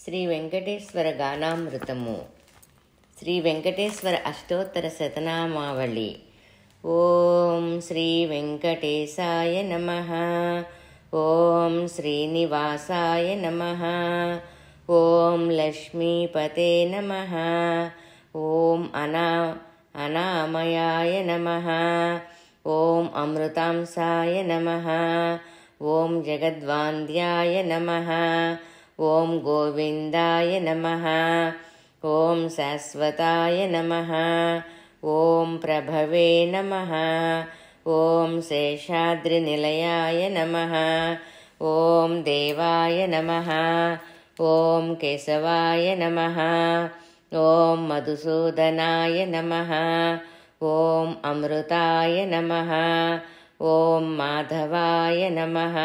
శ్రీ వెంకటేశ్వర గానామృతము. శ్రీ వెంకటేశ్వర అష్టోత్తర శతనామావళి. ఓం శ్రీ వెంకటేశాయ నమః. ఓం శ్రీనివాసాయ నమః. ఓం లక్ష్మీపతే నమః. ఓం అనామయాయ నమః. ఓం అమృతాంసాయ నమః. ఓం జగద్వాంద్యాయ నమః. ఓం గోవిందాయ నమః. ఓం శాశ్వతాయ నమః. ఓం ప్రభవే నమః. ఓం శేషాద్రినిలయాయ నమః. ఓం దేవాయ నమః. ఓం కేశవాయ నమః. ఓం మధుసూదనాయ నమః. ఓం అమృతాయ నమః. ఓం మాధవాయ నమః.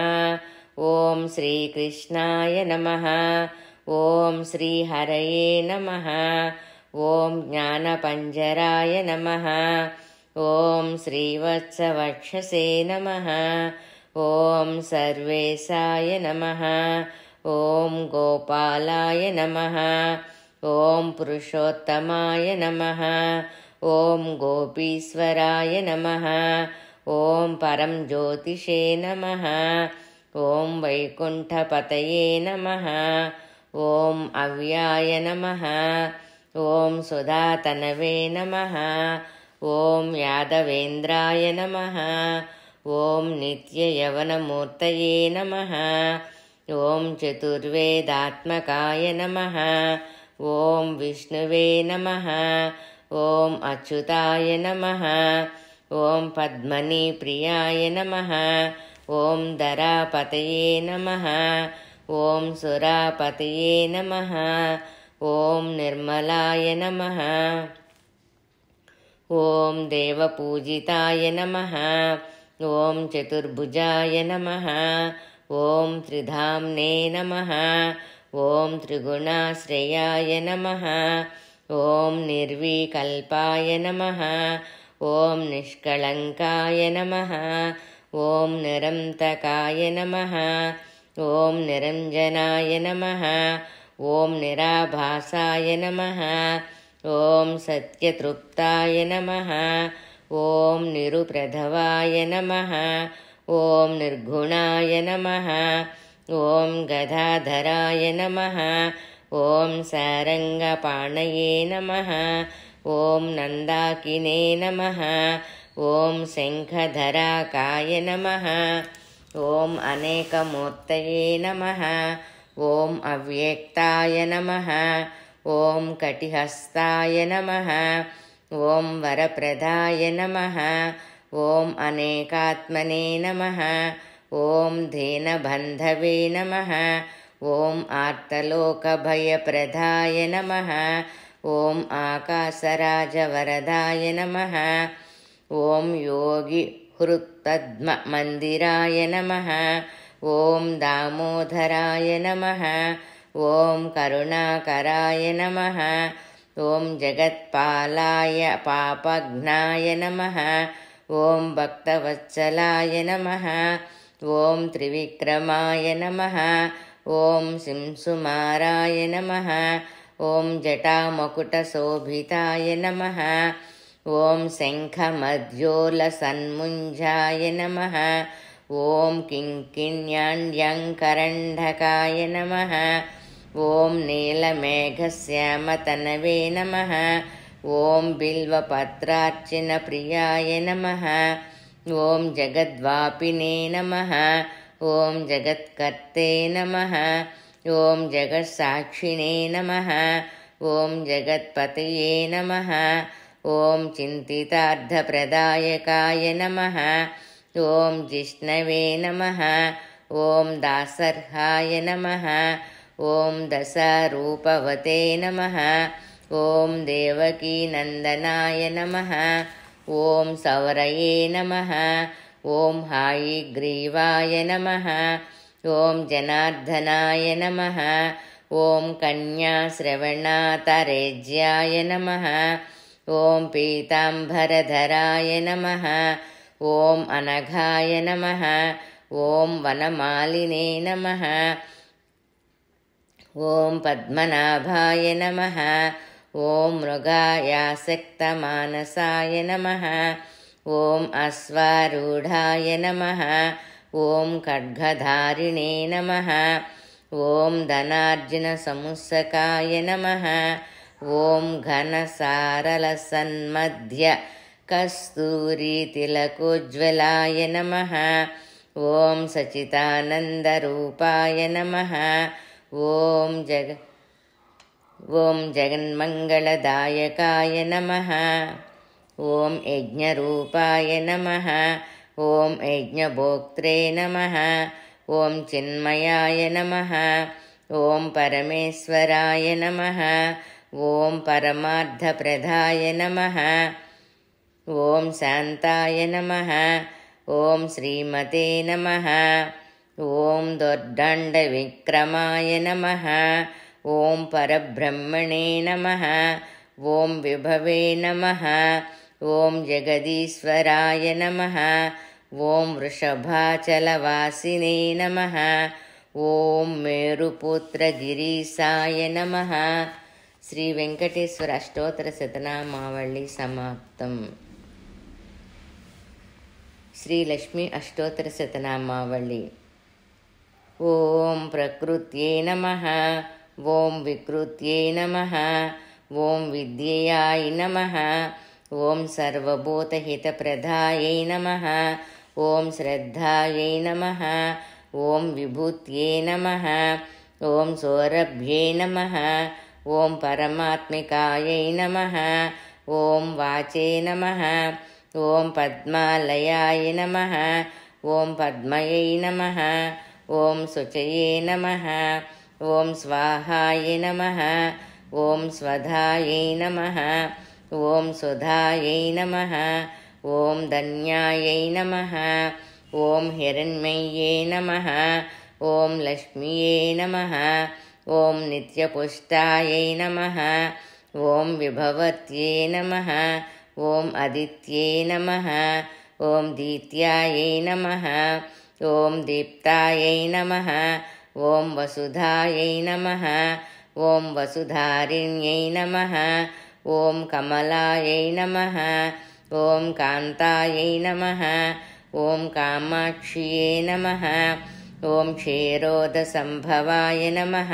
ఓం శ్రీకృష్ణాయ నమః. ఓం శ్రీహరయే నమః. ఓం జ్ఞానపంజరాయ నమః. ఓం శ్రీవత్సవక్షసే నమః. ఓం సర్వేశాయ నమః. ఓం గోపాలాయ నమః. ఓం పురుషోత్తమాయ నమః. ఓం గోపీశ్వరాయ నమః. ఓం పరం జ్యోతిషే నమః. ఓం వైకుంఠపతయే నమః. ఓం అవ్యాయ నమః. ఓం సుధాతనవే నమః. ఓం యాదవేంద్రాయ నమః. ఓం నిత్యయవనమూర్తయే నమః. ఓం చతుర్వేదాత్మకాయ నమః. ఓం విష్ణువే నమః. ఓం అచ్యుతాయ నమః. ఓం పద్మనీప్రియాయ నమః. ఓం ధరాపతయే నమః. ఓం సురాపతయే నమః. ఓం నిర్మలాయ నమః. ఓం దేవపూజితాయ నమః. ఓం చతుర్భుజాయ నమః. ఓం త్రిధామ్నే నమః. ఓం త్రిగుణాశ్రయాయ నమః. ఓం నిర్వికల్పాయ నమః. ఓం నిష్కళంకాయ నమః. ఓం నిరంతకాయ నమః. ఓం నిరంజనాయ నమః. ఓం నిరాభాసాయ నమః. ఓం సత్యతృప్తాయ నమః. ఓం నిరుప్రధవాయ నమః. ఓం నిర్గుణాయ నమః. ఓం గదాధరాయ నమః. ఓం సారంగపాణయే నమః. ఓం నందాకినే నమః. ఓం శంఖధరాకాయ నమః. ఓం అనేకమూర్తయే నమః. ఓం అవ్యక్తాయ నమః. ఓం కటిహస్తాయ నమః. ఓం వరప్రదాయ నమః. ఓం అనేకాత్మనే నమః. ఓం ధేనబంధవే నమః. ఓం ఆర్తలోకభయప్రదాయ నమః. ఓం ఆకాశరాజవరదాయ నమః. ఓం యోగి హృత్తద్మందిరాయ నమః. ఓం దామోదరాయ నమః. ఓం కరుణాకరాయ నమః. ఓం జగత్పాలాయ పాపఘ్నాయ నమః. ఓం భక్తవత్సలాయ నమః. ఓం త్రివిక్రమాయ నమః. ఓం శింసుమారాయ నమః. ఓం జటామకుటశోభితాయ నమః. ఓం శంఖమధ్యోలసన్ముంజాయ నమః. ఓం కింకిణ్యాణ్యంకరంఢకాయ నమః. ఓం నీలమేఘశ్యామతనవే నమః. ఓం బిల్వపత్రార్చన ప్రియాయ నమః. ఓం జగద్వాపినే నమః. ఓం జగత్కర్తే నమః. ఓం జగత్సాక్షిణే నమః. ఓం జగత్పతయే నమః. ఓం చింతితార్థప్రదాయకాయ నమః. ఓం జిష్ణవే నమః. ఓం దాసర్హాయ నమః. ఓం దశరూపవతే నమః. ఓం దేవకీనందనాయ నమః. ఓం సౌరయే నమః. ఓం హాయిగ్రీవాయ నమః. ఓం జనార్దనాయ నమః. ఓం కన్యాశ్రవణాతరేజ్యాయ నమః. ఓం పీతాంబరధరాయ నమః. ఓం అనఘాయ నమః. ఓం వనమాలినే నమః. ॐ पद्मनाभाय नमः। ॐ मृगायासक्तमानसाय नमः। ॐ अश्वारूढाय नमः। ॐ खड्गधारिणे नमः। ॐ धनार्जुनसंस्थकाय नमः। ॐ घनसारलसन्मध्य कस्तूरीतिलकोज्ज्वलाय नमः। ॐ सच्चिदानन्दरूपाय नमः। ॐ जगन्मङ्गलदायकाय नमः। ॐ यज्ञरूपाय नमः। ॐ यज्ञभोक्त्रे नमः। ॐ चिन्मयाय नमः। ॐ परमेश्वराय नमः। ॐ परमार्थप्रदाय नमः। ॐ शान्ताय नमः। ॐ श्रीमते नमः। ॐ दोर्दण्डविक्रमाय नमः। ॐ परब्रह्मणे नमः। ॐ विभवे नमः। ॐ जगदीश्वराय नमः। ॐ वृषभाचलवासिने नमः। ॐ मेरुपुत्रगिरीशाय नमः। శ్రీ వెంకటేశ్వర అష్టోత్తర శతనామావళి సమాప్తం. శ్రీ లక్ష్మీ అష్టోత్తర శతనామావళి. ఓం ప్రకృత్యై నమః. ఓం వికృత్యై నమః. ఓం విద్యయాయ నమః. ఓం సర్వభూతహితప్రదాయై నమః. ఓం శ్రద్ధాయై నమః. ఓం విభూత్యై నమః. ఓం సౌరభ్యై నమః. ఓం పరమాత్మికాయై నమః. ఓం వాచే నమః. ఓం పద్మాలయాయ నమః. ఓం పద్మయై నమః. ఓం శుచయే నమః. ఓం స్వాహాయ నమః. ఓం స్వధాయై నమః. ఓం సుధాయై నమః. ఓం ధన్యాయై నమః. ఓం హిరణ్మయ్యే నమః. ఓం లక్ష్మ్యే నమః. ఓం నిత్యపుష్టాయై నమః. ఓం విభవత్యే నమః. ఓం ఆదిత్యే నమః. ఓం దీత్యాయై నమః. ఓం దీప్తాయై నమః. ఓం వసుధాయై నమః. ఓం వసుధారిణ్యై నమః. ఓం కమలాయై నమః. ఓం కాంతాయై నమః. ఓం కామాక్ష్యే నమః. ఓం క్షీరోదసంభవాయ నమః.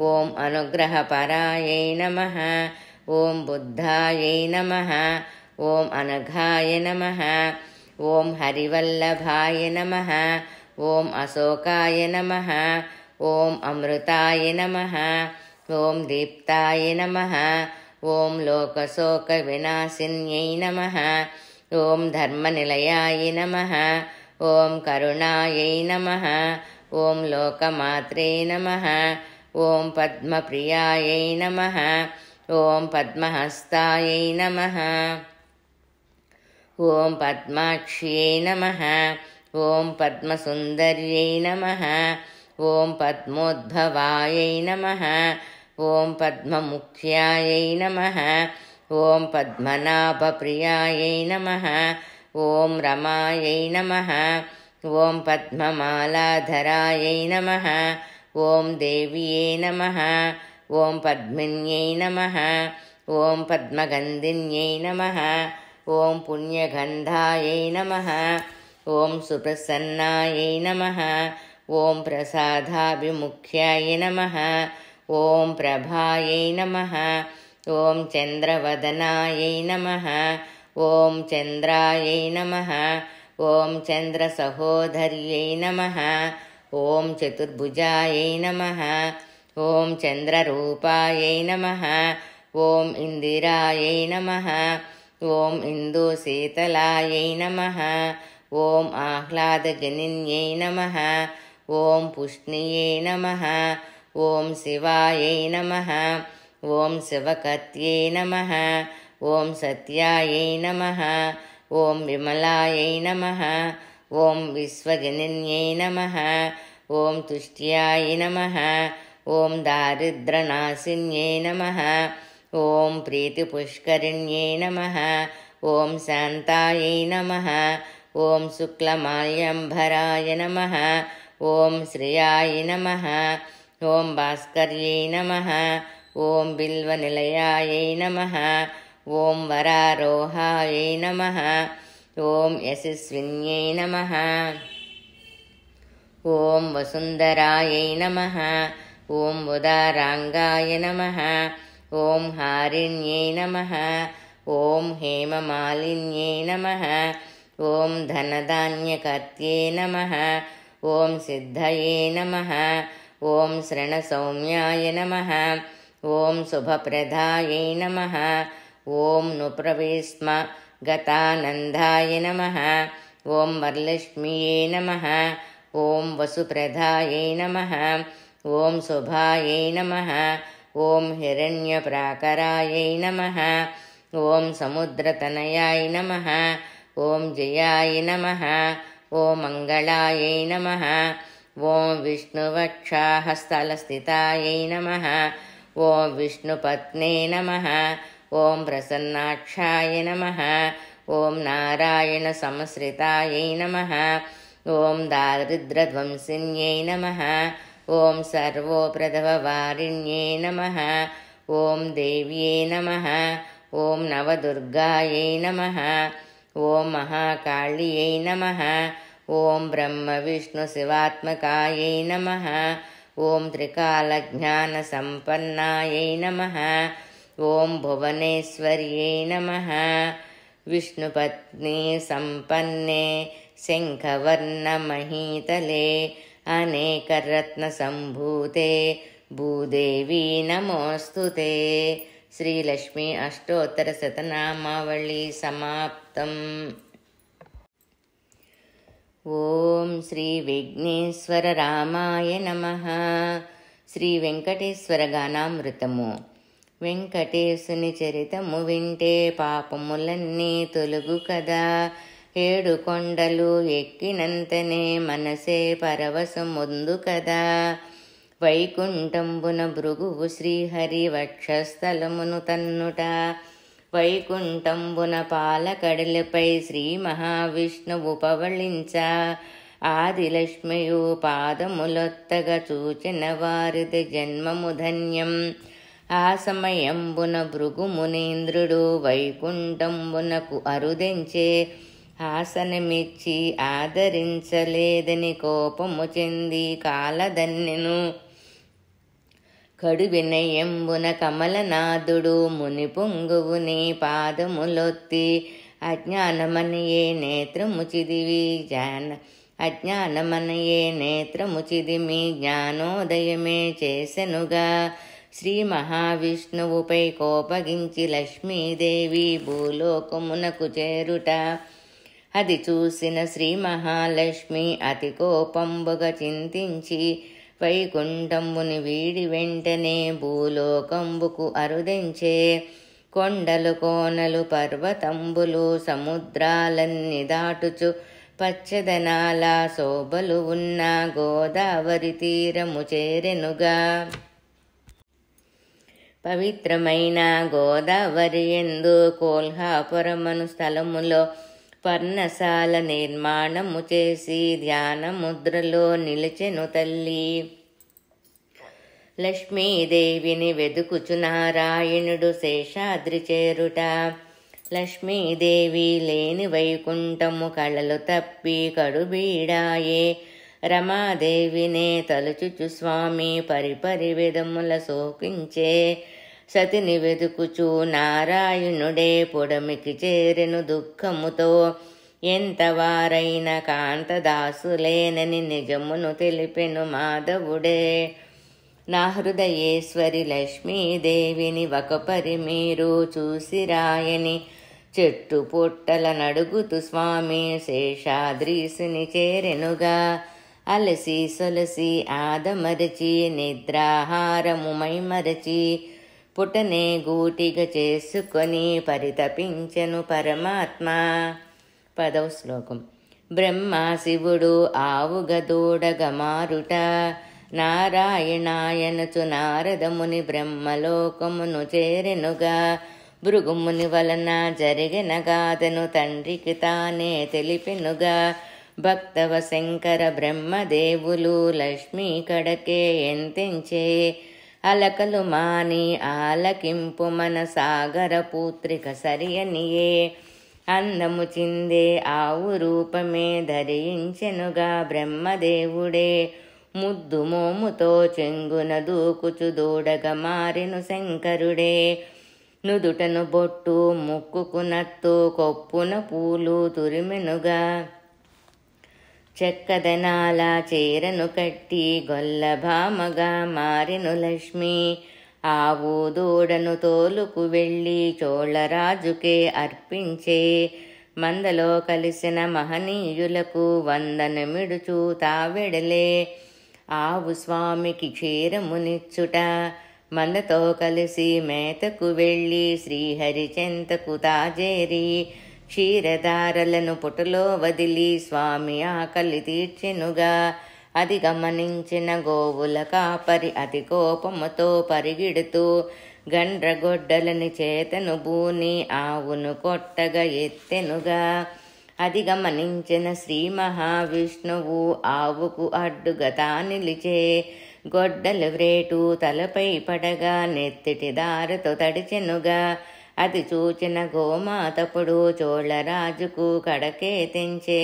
ఓం అనుగ్రహపరాయై నమః. ఓం బుద్ధాయై నమః. ఓం అనఘాయ నమః. ఓం హరివల్లభాయ నమః. ఓం అశోకాయ నమః. ఓం అమృతాయ నమః. ఓం దీప్తాయ నమః. ఓం లోకశోకవినాశిన్యై నమః. ఓం ధర్మనిలయాయ నమః. ఓం కరుణాయై నమః. ఓం లోకమాత్రే నమః. ఓం పద్మప్రియాయై నమః. ఓం పద్మహస్తాయై నమః. ఓం పద్మాక్ష్యై నమః. ఓం పద్మసుందర్యై నమః. ఓం పద్మోద్భవాయై నమః. ఓం పద్మముఖ్యాయై నమః. ఓం పద్మనాభప్రియాయై నమః. ఓం రమాయై నమః. ఓం పద్మమాలాధరాయై నమః. ఓం దేవ్యే నమః. ఓం పద్మిన్యై నమః. ఓం పద్మగంధిన్యై నమః. ఓం పుణ్యగంధాయై నమః. ఓం సుప్రసన్నాయై నమః. ఓం ప్రసాదాభిముఖ్యాయ నమః. ఓం ప్రభాయై నమః. ఓం చంద్రవదనాయై నమః. ఓం చంద్రాయై నమః. ఓం చంద్రసహోదర్యై నమః. ఓం చతుర్భుజాయై నమః. ఓం చంద్రరూపాయై నమః. ఓం ఇందిరాయై నమః. ఓం ఇందూశీతలాయై నమః. ఓం ఆహ్లాదజనిన్యై నమః. ఓం పుష్ణియే నమః. ఓం శివాయై నమః. ఓం శివకత్యై నమః. ఓం సత్యాయై నమః. ఓం విమలాయై నమః. ఓం విశ్వజనన్యై నమః. ఓం తుష్ట్యాయ నమః. ఓం దారిద్ర్యనాశిన్యై నమః. ఓం ప్రీతిపుష్కరిణ్యై నమః. ఓం శాంతాయై నమః. ఓం శుక్లమాల్యంబరాయ నమః. ఓం శ్రియాయ నమః. ఓం భాస్కర్యై నమః. ఓం బిల్వనిలయాయై నమః. ఓం వరారోహాయై నమః. ఓం యశస్విన్యై నమః. ఓం వసుంధరాయై నమః. ఓం ఉదారాంగాయ నమః. ఓం హారిణ్యై నమః. ఓం హేమమాలిన్యై నమః. ఓం ధనధాన్యకర్త్యై నమః. ఓం సిద్ధయే నమః. ఓం శ్రణసౌమ్యాయ నమః. ఓం శుభప్రదాయై నమః. ఓం నుప్రవేస్మ గతానందాయ నమః. ఓం వరలక్ష్మ్యై నమః. ఓం వసుప్రదాయై నమః. ఓం శుభాయై నమః. ఓం హిరణ్యప్రాకరాయై నమః. ఓం సముద్రతనయాయ నమః. ఓం జయాయ నమః. ఓం మంగళాయై నమః. ఓం విష్ణువక్షస్థలస్థితాయై నమః. ఓం విష్ణుపత్నే నమః. ఓం ప్రసన్నాక్షాయ నమః. ఓం నారాయణ సంశ్రితాయై నమః. ఓం దారిద్ర్యధ్వంసిన్యై నమః. ఓం సర్వోప్రధవవారిణ్యై నమః. ఓం దేవ్యై నమః. ఓం నవదుర్గాయై నమః. ఓం మహాకాళ్యై నమః. ఓం బ్రహ్మ విష్ణు శివాత్మకాయై నమః. ఓం త్రికాలజ్ఞానసంపన్నాయై నమః. ఓం భువనేశ్వర్యై నమః. విష్ణుపత్ని సంపన్నే శంఖవర్ణమహీతలే అనేకరత్నసంభూతే భూదేవి నమోస్తుతే. శ్రీలక్ష్మీ అష్టోత్తర శతనామావళి సమాప్తం. ఓం శ్రీ విఘ్నేశ్వర రామాయ నమః. శ్రీ వెంకటేశ్వర గానామృతము. వెంకటేశుని చరితము వింటే పాపములన్నీ తొలుగు కదా. 7 కొండలు ఎక్కినంతనే మనసే పరవశముందు కదా. వైకుంఠంబున భృగువు శ్రీహరి వక్షస్థలమును తన్నుట. వైకుంఠంబున పాలకడలిపై శ్రీ మహావిష్ణువు పవళించ. ఆదిలక్ష్మియు పాదములొత్తగా చూచిన వారిది జన్మము ధన్యం. ఆ సమయంబున భృగు మునీంద్రుడు వైకుంఠంబునకు అరుదెంచే. ఆసనమిచ్చి ఆదరించలేదని కోపము చెంది కాలదన్నెను. కడు వినయంబున కమలనాథుడు ముని పొంగువుని పాదములొత్తి. అజ్ఞానమనయే నేత్రము చిదిమి జ్ఞానోదయమే చేసెనుగా. శ్రీ మహావిష్ణువుపై కోపగించి లక్ష్మీదేవి భూలోకమునకు చేరుట. అది చూసిన శ్రీ మహాలక్ష్మి అతి కోపంబుగా చింతించి వైకుంఠంబుని వీడి వెంటనే భూలోకంబుకు అరుదెంచే. కొండలు కోనలు పర్వతంబులు సముద్రాలన్నీ దాటుచు పచ్చదనాల శోభలు ఉన్న గోదావరి తీరము చేరెనుగా. పవిత్రమైన గోదావరి యందు కోల్హాపురమను స్థలములో పర్ణశాల నిర్మాణము చేసి ధ్యాన ముద్రలో నిలిచెను తల్లి. లక్ష్మీదేవిని వెదుకుచు నారాయణుడు శేషాద్రి చేరుట. లక్ష్మీదేవి లేని వైకుంఠము కళలు తప్పి కడుబీడాయే. రమాదేవినే తలుచుచు స్వామి పరిపరి విధముల శోకించే. సతిని వెదుకుచు నారాయణుడే పొడమికి చేరెను దుఃఖముతో. ఎంతవారైన కాంతదాసులేనని నిజమును తెలిపెను మాధవుడే. నా హృదయేశ్వరి లక్ష్మీదేవిని ఒకపరి మీరు చూసిరాయని చెట్టు పుట్టల నడుగుతూ స్వామి శేషాద్రీసుని చేరెనుగా. అలసి సొలసి ఆదమరచి నిద్రాహారము మైమరచి పుటనే గూటిగా చేసుకొని పరితపించెను పరమాత్మ. 10వ శ్లోకం. బ్రహ్మ శివుడు ఆవుగా దూడగా మారుట. నారాయణాయనచు నారదముని బ్రహ్మలోకమును చేరెనుగా. భృగుముని వలన జరిగిన గాథను తండ్రికి తానే తెలిపెనుగా. భక్తవ శంకర బ్రహ్మదేవులు లక్ష్మీ కడకే ఎంతెంచే అలకలు మాని ఆలకింపు మన సాగర పూత్రిక సరియనియే అందము చిందే ఆవు రూపమే ధరించెనుగా బ్రహ్మదేవుడే ముద్దు మోముతో చెంగున దూకుచు దూడగా మారెను శంకరుడే నుదుటను బొట్టు ముక్కుకు నత్తు కొప్పున పూలు తురిమెనుగా చెక్కదనాల చీరను కట్టి గొల్లభామగా మారెను లక్ష్మి ఆవు దూడను తోలుకు వెళ్ళి చోళరాజుకే అర్పించే మందలో కలిసిన మహనీయులకు వందనమిడుచు తావెడలే ఆవు స్వామికి క్షీరమునిచ్చుట మందతో కలిసి మేతకు వెళ్ళి శ్రీహరి చెంతకు తాజేరి క్షీరధారలను పుటలో వదిలి స్వామి ఆకలి తీర్చెనుగా అది గమనించిన గోవుల కాపరి అతి కోపముతో పరిగెడుతూ గండ్రగొడ్డలని చేతను బూని ఆవును కొట్టగా ఎత్తెనుగా అది గమనించిన శ్రీ మహావిష్ణువు ఆవుకు అడ్డుగా తానిలిచే గొడ్డలు వ్రేటు తలపై పడగా నెత్తిటి దారతో తడిచెనుగా అది చూచిన గోమాతపుడు చోళరాజుకు కడకే తెంచే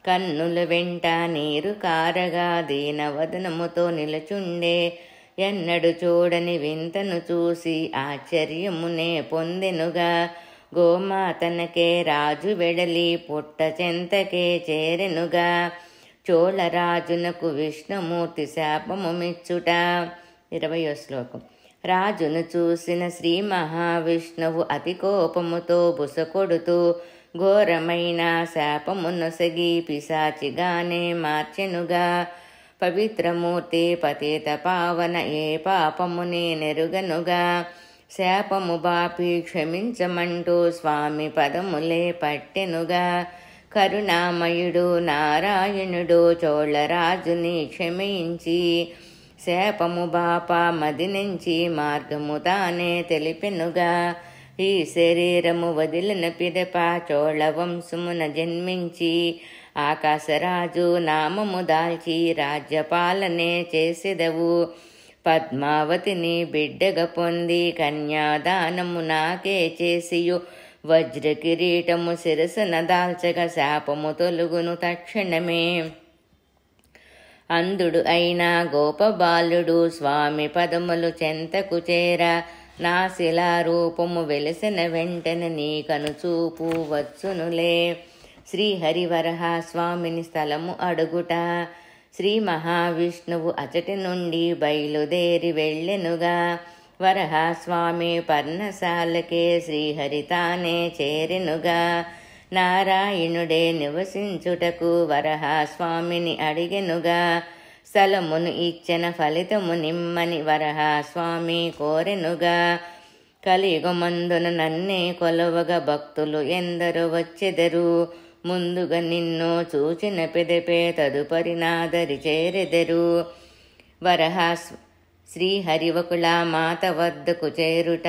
కన్నుల వెంట నీరు కారగా దీనవదనముతో నిలచుండే ఎన్నడు చూడని వింతను చూసి ఆశ్చర్యమునే పొందెనుగా గోమాతనకే రాజు వెడలి పుట్ట చెంతకే చేరెనుగా చోళరాజునకు విష్ణుమూర్తి శాపము మెచ్చుట 20వ శ్లోకం రాజును చూసిన శ్రీ మహావిష్ణువు అతి కోపముతో బుసకొడుతూ ఘోరమైన శాపమునొసగి పిశాచిగానే మార్చెనుగా పవిత్రమూర్తి పతిత పావన ఏ పాపముని నెరుగనుగా శాపము బాపి క్షమించమంటూ స్వామి పదములే పట్టెనుగా కరుణామయుడు నారాయణుడు చోళరాజుని క్షమించి శాపము బాప మది నుంచి మార్గము తానే తెలిపెనుగా ఈ శరీరము వదిలిన పిదప చోళ వంశమున జన్మించి ఆకాశరాజు నామము దాల్చి రాజ్యపాలనే చేసెదవు పద్మావతిని బిడ్డగా పొంది కన్యాదానము నాకే చేసియు వజ్ర కిరీటము శిరసున దాల్చగా శాపము తొలుగును తక్షణమే అంధుడు అయిన గోపబాలుడు స్వామి పదములు చెంతకు చేర నా శిలా రూపము వెలిసిన వెంటనే నీ కనుచూపు వచ్చునులే శ్రీహరివరహ స్వామిని స్థలము అడుగుట శ్రీ మహావిష్ణువు అచటి నుండి బయలుదేరి వెళ్ళెనుగా వరహస్వామి పర్ణశాలకే శ్రీహరి తానే చేరెనుగా నారాయణుడే నివసించుటకు వరహస్వామిని అడిగెనుగా స్థలమును ఇచ్చిన ఫలితము నిమ్మని వరహస్వామి కోరెనుగా కలియుగమందున నన్నే కొలవగా భక్తులు ఎందరో వచ్చెదరు ముందుగా నిన్ను చూచిన పెదపే తదుపరి నాదరి చేరెదరు శ్రీహరివకుల మాత వద్దకు చేరుట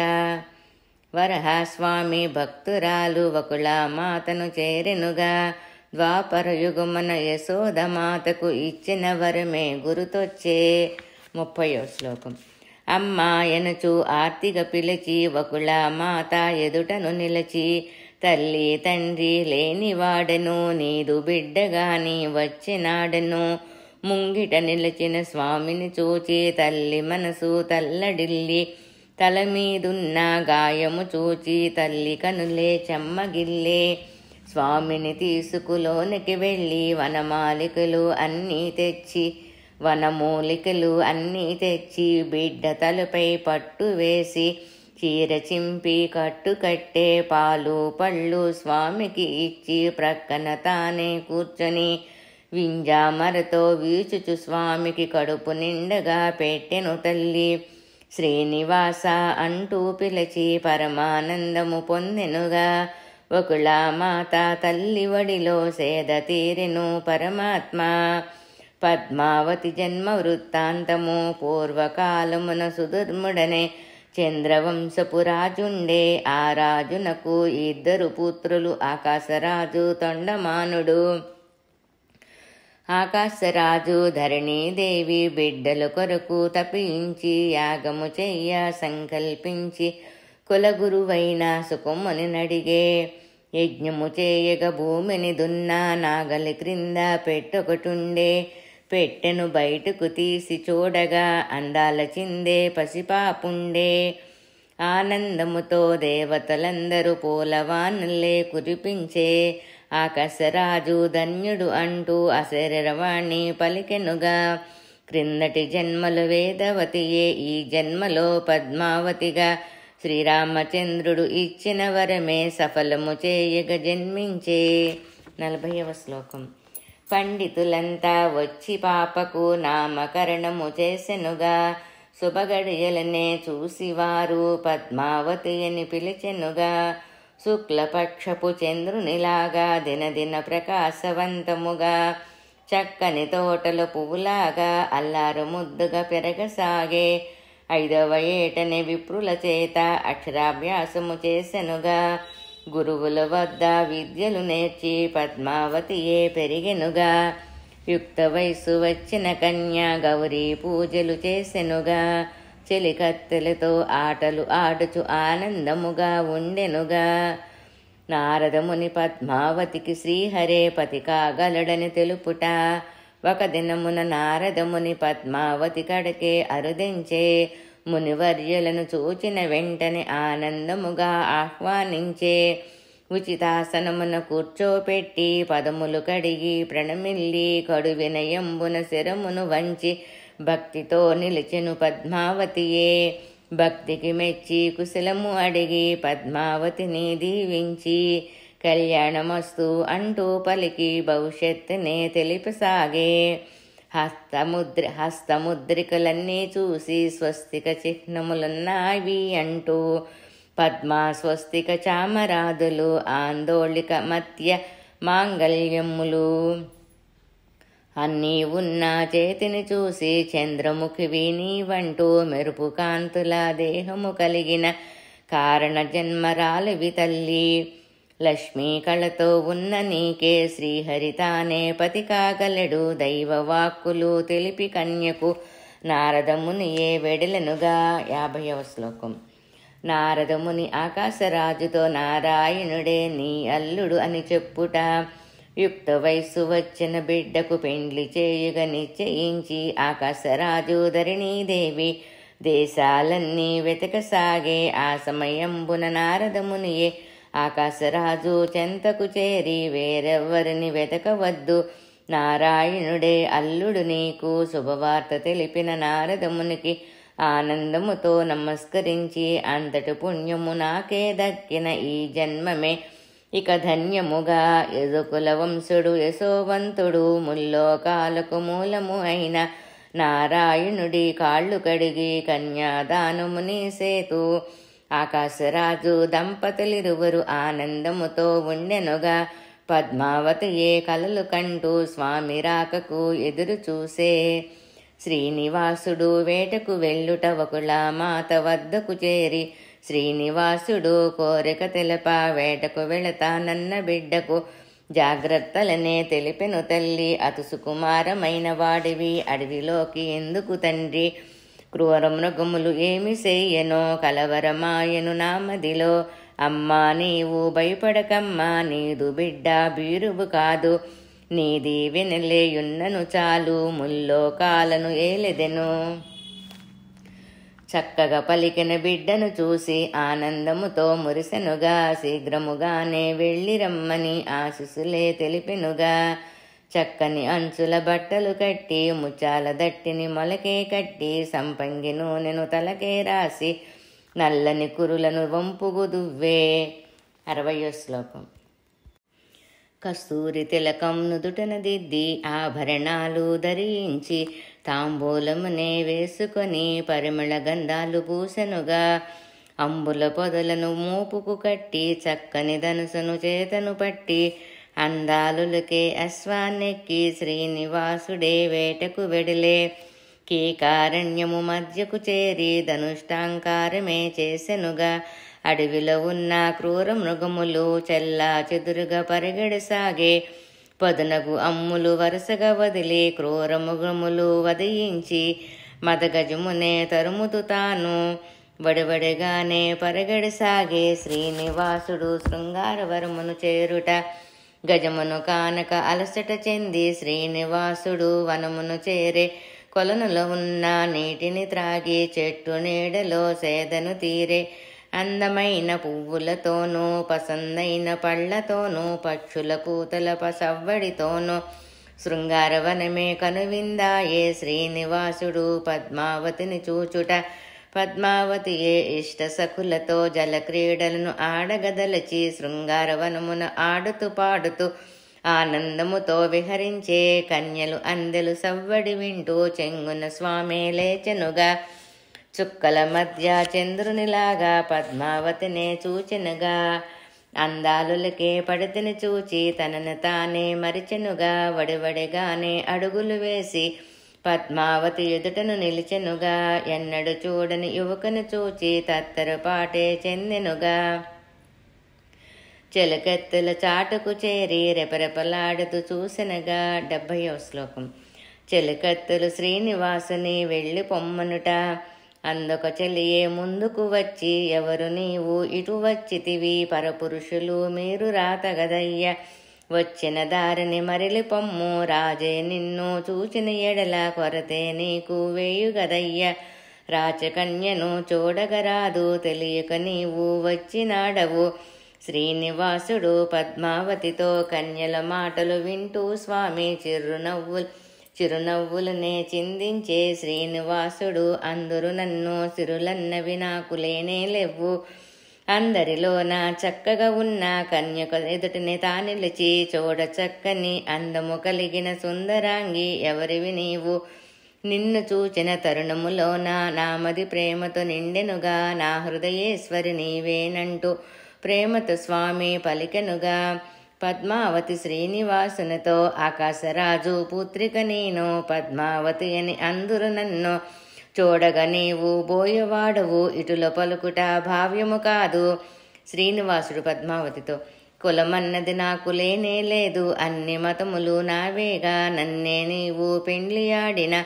వరహస్వామి భక్తురాలు వకుల మాతను చేరెనుగా ద్వాపర యుగమున యశోదమాతకు ఇచ్చిన వరమే గురుతొచ్చే 30వ శ్లోకం అమ్మాయనుచు ఆర్తిగా పిలిచి వకుల మాత ఎదుటను నిలచి తల్లి తండ్రి లేనివాడను నీదు బిడ్డగాని వచ్చినాడను ముంగిట నిలిచిన స్వామిని చూచి తల్లి మనసు తల్లడిల్లి తల మీదున్న గాయము చూచి తల్లి కనులే చెమ్మగిల్లే స్వామిని తీసుకులోనికి వెళ్ళి వనమూలికలు అన్నీ తెచ్చి బిడ్డ తలపై పట్టు వేసి చీర చింపి కట్టు కట్టే పాలు పళ్ళు స్వామికి ఇచ్చి ప్రక్కన తానే కూర్చొని వింజామరతో వీచుచు స్వామికి కడుపు నిండగా పెట్టెను తల్లి శ్రీనివాస అంటూ పిలిచి పరమానందము పొందెనుగా వకుళ మాత తల్లి వడిలో సేద తీరెను పరమాత్మ పద్మావతి జన్మ వృత్తాంతము పూర్వకాలమున సుదుర్ముడనే చంద్రవంశపు రాజుండే ఆ రాజునకు 2 పుత్రులు ఆకాశరాజు తొండమానుడు ఆకాశరాజు ధరణీదేవి బిడ్డల కొరకు తపించి యాగము చెయ్య సంకల్పించి కులగురువైన సుకుముని నడిగే. యజ్ఞము చేయగ భూమిని దున్నా నాగలి క్రింద పెట్టొకటుండే. పెట్టెను బయటకు తీసి చూడగా అందాల చిందే పసిపాపుండే. ఆనందముతో దేవతలందరూ పూలవానల్లే కురిపించే. ఆకాశరాజు ధన్యుడు అంటూ అశరీరవాణి పలికెనుగా. క్రిందటి జన్మలు వేదవతియే ఈ జన్మలో పద్మావతిగా. శ్రీరామచంద్రుడు ఇచ్చిన వరమే సఫలము చేయగ జన్మించే. 40వ శ్లోకం. పండితులంతా వచ్చి పాపకు నామకరణము చేసెనుగా. శుభగడియలనే చూసివారు పద్మావతి అని పిలిచెనుగా. శుక్లపక్షపు చంద్రునిలాగా దినదిన ప్రకాశవంతముగా. చక్కని తోటల పువ్వులాగా అల్లారు ముద్దుగా పెరగసాగే. 5వ ఏటనే విప్రుల చేత అక్షరాభ్యాసము చేసెనుగా. గురువుల వద్ద విద్యలు నేర్చి పద్మావతియే పెరిగెనుగా. యుక్త వయస్సు వచ్చిన కన్య గౌరీ పూజలు చేసెనుగా. చెలికత్తెలతో ఆటలు ఆడుచు ఆనందముగా ఉండెనుగా. నారదముని పద్మావతికి శ్రీహరే పతి కాగలడని తెలుపుట. ఒక దినమున నారదముని పద్మావతి కడకే అరుదించే. మునివర్యులను చూచిన వెంటనే ఆనందముగా ఆహ్వానించే. ఉచితాసనమున కూర్చోపెట్టి పదములు కడిగి ప్రణమిల్లి కడు వినయంబున శిరమును వంచి భక్తితో నిలిచెను పద్మావతియే. భక్తికి మెచ్చి కుశలము అడిగి పద్మావతిని దీవించి కళ్యాణమస్తు అంటూ పలికి భవిష్యత్తునే తెలిపసాగే. హస్తముద్రికలన్నీ చూసి స్వస్తిక చిహ్నములున్నావి అంటూ పద్మా స్వస్తిక చామరాదులు ఆందోళిక మధ్య మాంగళ్యములు అన్నీ ఉన్న చేతిని చూసి చంద్రముఖివి నీవంటూ మెరుపు కాంతుల దేహము కలిగిన కారణ జన్మరాలివి తల్లి. లక్ష్మీ కళతో ఉన్న నీకే శ్రీహరితానే పతి కాగలడు. దైవవాక్కులు తెలిపి కన్యకు నారదమునియే వెడలనుగా. 50వ శ్లోకం. నారదముని ఆకాశరాజుతో నారాయణుడే నీ అల్లుడు అని చెప్పుట. యుక్త వయస్సు వచ్చిన బిడ్డకు పెండ్లి చేయుగ నిశ్చయించి ఆకాశరాజు ధరణీదేవి దేశాలన్నీ వెతకసాగే. ఆ సమయంబున నారదమునియే ఆకాశరాజు చెంతకు చేరి వేరెవ్వరిని వెతకవద్దు, నారాయణుడే అల్లుడు నీకు శుభవార్త తెలిపిన నారదమునికి ఆనందముతో నమస్కరించి అంతటి పుణ్యము నాకే దక్కిన ఈ జన్మమే ఇక ధన్యముగా. యదుకుల వంశుడు యశోవంతుడు ముల్లోకాలకు మూలము అయిన నారాయణుడి కాళ్ళు కడిగి కన్యాదానముని సేతు. ఆకాశరాజు దంపతులిరువురు ఆనందముతో ఉండెనుగా. పద్మావతియే కలలు కంటూ స్వామి రాకకు ఎదురు చూసే. శ్రీనివాసుడు వేటకు వెళ్ళుట వకుల మాత వద్దకు చేరి శ్రీనివాసుడు కోరిక తెలప వేటకు వెళతానన్న బిడ్డకు జాగ్రత్తలనే తెలిపెను తల్లి. అటు సుకుమారమైన వాడివి అడవిలోకి ఎందుకు తండ్రి? క్రూర మృగములు ఏమి చెయ్యనో కలవరమాయను నామదిలో. అమ్మా నీవు భయపడకమ్మా, నీదు బిడ్డ బీరువు కాదు, నీది వినలేయున్నను చాలు, ముల్లోకాలను ఏలెదెను. చక్కగా పలికిన బిడ్డను చూసి ఆనందముతో మురిసెనుగా. శీఘ్రముగానే వెళ్ళి రమ్మని ఆశీస్సులే తెలిపెనుగా. చక్కని అంచుల బట్టలు కట్టి ముచ్చాల దట్టిని మొలకే కట్టి సంపంగి నూనెను తలకే రాసి నల్లని కురులను వంపుగు దువ్వే. 60వ శ్లోకం. కస్తూరి తిలకం నుదుటన దిద్ది ఆభరణాలు ధరించి తాంబూలమునే వేసుకొని పరిమళ గంధాలు పూసెనుగా. అంబుల పొదలను మూపుకు కట్టి చక్కని ధనుసును చేతను పట్టి అందాలులకే అశ్వాన్నెక్కి శ్రీనివాసుడే వేటకు వెడిలే. కీకారణ్యము మధ్యకు చేరి ధనుష్టాంకారమే చేసెనుగా. అడవిలో ఉన్న క్రూర మృగములు చెల్లా చెదురుగా పరిగెడసాగే. పదునగు అమ్ములు వరుసగా వదిలి క్రూరముగములు వదియించి మదగజమునే తరుముతు తాను వడివడిగానే పరగడి సాగే శ్రీనివాసుడు శృంగారవరమును చేరుట. గజమును కానక అలసట చెంది శ్రీనివాసుడు వనమును చేరే కొలనులో ఉన్న నీటిని త్రాగి చెట్టు నీడలో సేదను తీరే. అందమైన పువ్వులతోనూ పసందైన పళ్లతోనూ పక్షుల కూతల పసవ్వడితోనూ శృంగారవనమే కనువిందాయే శ్రీనివాసుడు పద్మావతిని చూచుట. పద్మావతియే ఇష్ట సఖులతో జలక్రీడలను ఆడగదలచి శృంగారవనమున ఆడుతూ పాడుతూ ఆనందముతో విహరించే. కన్యలు అందెలు సవ్వడి వింటూ చెంగున స్వామి లేచెనుగా. చుక్కల మధ్య చంద్రునిలాగా పద్మావతినే చూచెనుగా. అందాలులకే పడితిని చూచి తనను తానే మరిచెనుగా. వడివడిగానే అడుగులు వేసి పద్మావతి ఎదుటను నిలిచెనుగా. ఎన్నడు చూడని యువకును చూచి తత్తరపాటే చెందెనుగా. చెలకెత్తుల చాటుకు చేరి రెపరెపలాడుతూ చూసెనగా. 70వ శ్లోకం. చెలకెత్తులు శ్రీనివాసుని వెళ్ళి పొమ్మనుట. అందొక చెలియే ముందుకు వచ్చి ఎవరు నీవు ఇటు వచ్చితివి పరపురుషులు మీరు రాతగదయ్య. వచ్చిన దారిని మరిలి పొమ్ము రాజే నిన్ను చూచిన ఎడల కొరతే నీకు వేయుగదయ్య. రాచకన్యను చూడగరాదు తెలియక నీవు వచ్చినాడవు. శ్రీనివాసుడు పద్మావతితో కన్యల మాటలు వింటూ స్వామి చిరునవ్వులనే చిందించే. శ్రీనివాసుడు అందరు నన్ను సిరులన్నవి నాకు లేనే లేవు. అందరిలోన చక్కగా ఉన్న కన్యక ఎదుటనే తానిలిచి చూడ చక్కని అందము కలిగిన సుందరాంగి ఎవరివి నీవు. నిన్ను చూచిన తరుణములోన నామది ప్రేమతో నిండెనుగా. నా హృదయేశ్వరి నీవేనంటూ ప్రేమతో స్వామి పలికెనుగా. పద్మావతి శ్రీనివాసునితో ఆకాశరాజు పుత్రిక నేను పద్మావతి అని అందరు నన్ను చూడగా నీవు బోయవాడవు ఇటుల పలుకుట భావ్యము కాదు. శ్రీనివాసుడు పద్మావతితో కులమన్నది నాకు లేనే లేదు. అన్ని మతములు నావేగా. నన్నే నీవు పెండ్లియాడిన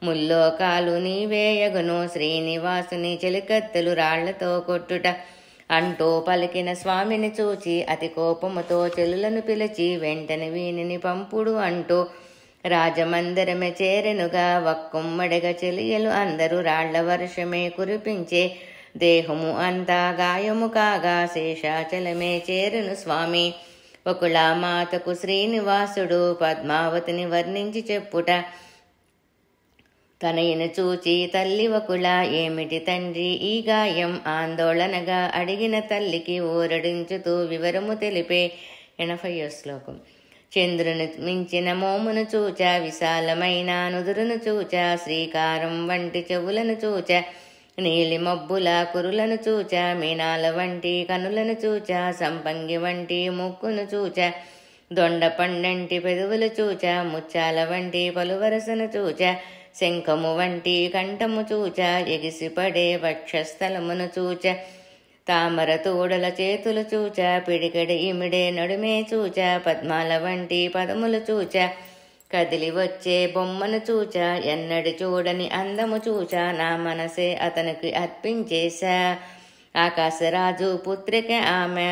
ముల్లోకాలు నీవేయగును. శ్రీనివాసుని చెలికత్తెలు రాళ్లతో కొట్టుట అంటూ పలికిన స్వామిని చూచి అతి కోపముతో చెలులను పిలిచి వెంటనే వీనిని పంపుడు అంటూ రాజమందిరమే చేరెనుగా. ఒక్కొమ్మడిగా చెలియలు అందరూ రాళ్ల వర్షమే కురిపించే. దేహము అంతా గాయము కాగా శేషాచలమే చేరును స్వామి. ఒకళా మాతకు శ్రీనివాసుడు పద్మావతిని వర్ణించి చెప్పుట. తనయును చూచి తల్లి ఒకళ ఏమిటి తండ్రి ఈ గాయం ఆందోళనగా అడిగిన తల్లికి ఊరడించుతూ వివరము తెలిపే. 80వ శ్లోకం. చంద్రుని మించిన మోమును చూచ విశాలమైన నుదురును చూచ శ్రీకారం వంటి చెవులను చూచ నీలి మబ్బుల కురులను చూచ మీనాల వంటి కనులను చూచ సంపంగి వంటి ముక్కును చూచ దొండ పండంటి పెదవులు చూచ ముచ్చాల వంటి పలువరసను చూచ శంఖము వంటి కంఠము చూచ ఎగిసిపడే వక్షస్థలమును చూచ తామర తోడల చేతులు చూచ పిడికడి ఇమిడే నడుమే చూచ పద్మాల వంటి పదములు చూచ కదిలి వచ్చే బొమ్మను చూచ ఎన్నడి చూడని అందము చూచ నా మనసే అతనికి అర్పించేశా. ఆకాశరాజు పుత్రిక ఆమె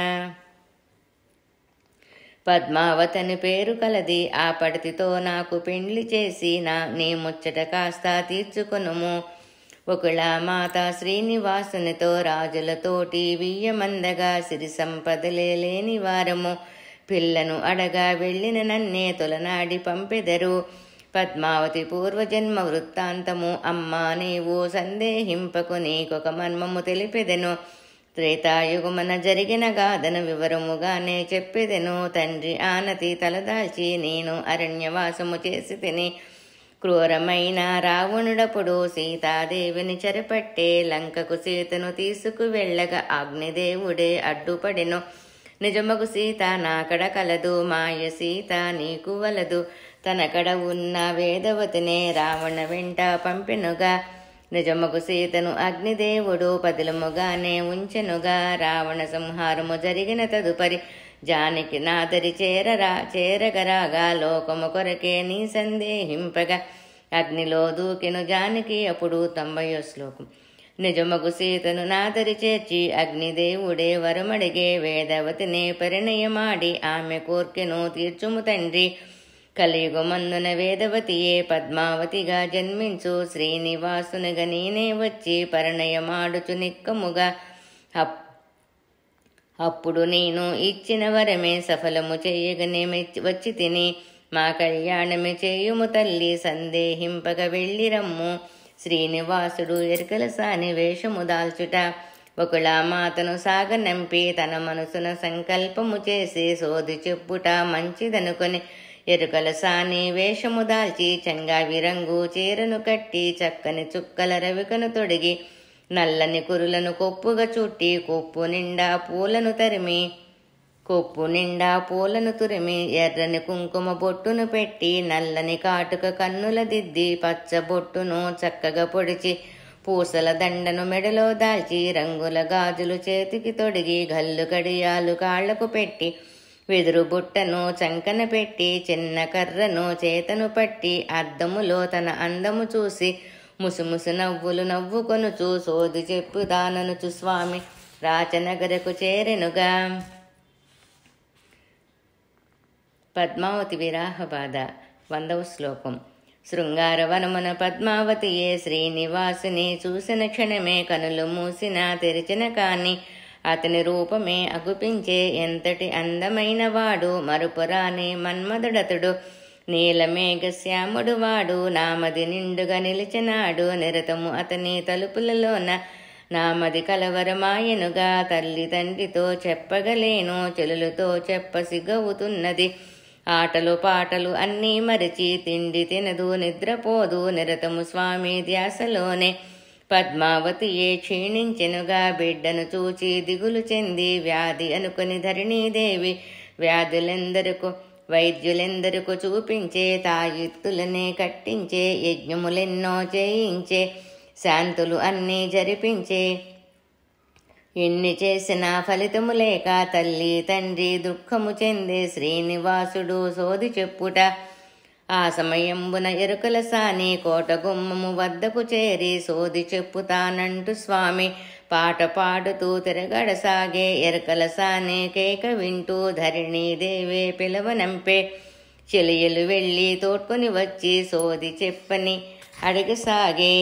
పద్మావతని పేరు కలది. ఆ పడితితో నాకు పెండ్లి చేసి నీ ముచ్చట కాస్త తీర్చుకొనుము. ఒకళ మాత శ్రీనివాసునితో రాజులతోటి వియ్యమందగా సిరి సంపదలే లేని వారము పిల్లను అడగా వెళ్ళిన నన్నే తొలనాడి పంపెదరు. పద్మావతి పూర్వజన్మ వృత్తాంతము అమ్మా నీవు సందేహింపకు నీకొక మర్మము తెలిపెదెను. త్రేతాయుగమున జరిగిన గాథను వివరముగానే చెప్పెదెను. తండ్రి ఆనతి తలదాల్చి నేను అరణ్యవాసము చేసి తిని క్రూరమైన రావణుడప్పుడు సీతాదేవిని చెరపట్టే లంకకు సీతను తీసుకు వెళ్ళగా అగ్నిదేవుడే అడ్డుపడెను. నిజమగు సీత నాకడ కలదు మాయ సీత నీకు వలదు. తనకడ ఉన్న వేదవతినే రావణ వెంట పంపెనుగా. నిజమగు సీతను అగ్నిదేవుడు పదిలముగానే ఉంచెనుగా. రావణ సంహారము జరిగిన తదుపరి జానకి నాదరి చేరగరాగా లోకము కొరకే నీ సందేహింపగా అగ్నిలో దూకెను జానకి అప్పుడు 90వ శ్లోకం. నిజమగు సీతను నాదరి చేర్చి అగ్నిదేవుడే వరమడిగే వేదవతినే పరిణయమాడి ఆమె కోర్కెను తీర్చుము తండ్రి. కలియుగమందున వేదవతియే పద్మావతిగా జన్మించు శ్రీనివాసునిగా నేనే వచ్చి పరిణయమాడుచు నిక్కముగా. అప్పుడు నేను ఇచ్చిన వరమే సఫలము చేయగనే వచ్చి తిని మా కళ్యాణమే చేయుము తల్లి సందేహింపక వెళ్ళిరమ్ము. శ్రీనివాసుడు ఎరుకల సాని వేషము దాల్చుట ఒకలా మాతను సాగనంపి తన మనసున సంకల్పము చేసి సోది చెప్పుట మంచిదనుకొని ఎరుకల సాని వేషము దాల్చి చంగావి రంగు చీరను కట్టి చక్కని చుక్కల రవికను తొడిగి నల్లని కురులను కొప్పుగా చుట్టి కొప్పు నిండా పూలను తురిమి ఎర్రని కుంకుమ బొట్టును పెట్టి నల్లని కాటుక కన్నుల దిద్ది పచ్చ బొట్టును చక్కగా పొడిచి పూసల దండను మెడలో దాల్చి రంగుల గాజులు చేతికి తొడిగి గల్లు కడియాలు కాళ్లకు పెట్టి వెదురు బుట్టను చంకన పెట్టి చిన్న కర్రను చేతను పట్టి అద్దములో తన అందము చూసి ముసుముసు నవ్వులు నవ్వుకొనుచు సోది చెప్పుదాననుచు స్వామి రాచనగరకు చేరెనుగా. పద్మావతి విరాహ బాధ 100వ శ్లోకం. శృంగారవనమున పద్మావతియే శ్రీనివాసుని చూసిన క్షణమే కనులు మూసిన తెరిచిన కాని అతని రూపమే అగుపించే ఎంతటి అందమైన వాడు మరుపురాని మన్మధుడతుడు. నీలమేఘ శ్యాముడు వాడు నామది నిండుగా నిలిచినాడు నిరతము అతని తలుపులలోన నామది కలవరమాయనుగా. తల్లి తండ్రితో చెప్పగలేను చెలులతో చెప్పసిగవుతున్నది. ఆటలు పాటలు అన్నీ మరిచి తిండి తినదు నిద్రపోదు నిరతము స్వామి ధ్యాసలోనే. పద్మావతియే క్షీణించెనుగా బిడ్డను చూచి దిగులు చెంది వ్యాధి అనుకుని ధరణీదేవి వైద్యులెందరికో చూపించే తాయిత్తులనే కట్టించే యజ్ఞములెన్నో చేయించే శాంతులు అన్నీ జరిపించే. ఎన్ని చేసినా ఫలితము లేక తల్లి తండ్రి దుఃఖము చెందే శ్రీనివాసుడు సోది చెప్పుట. ఆ సమయంబున ఎరుకల సాని కోట గుమ్మము వద్దకు చేరి సోది చెప్పుతానంటూ స్వామి పాట పాడుతూ తిరగడసాగే. ఎరుకల సాని కేక వింటూ ధరణీదేవే పిలవనంపే. చెలియలు వెళ్ళి తోడ్కొని వచ్చి సోది చెప్పని అడగసాగే.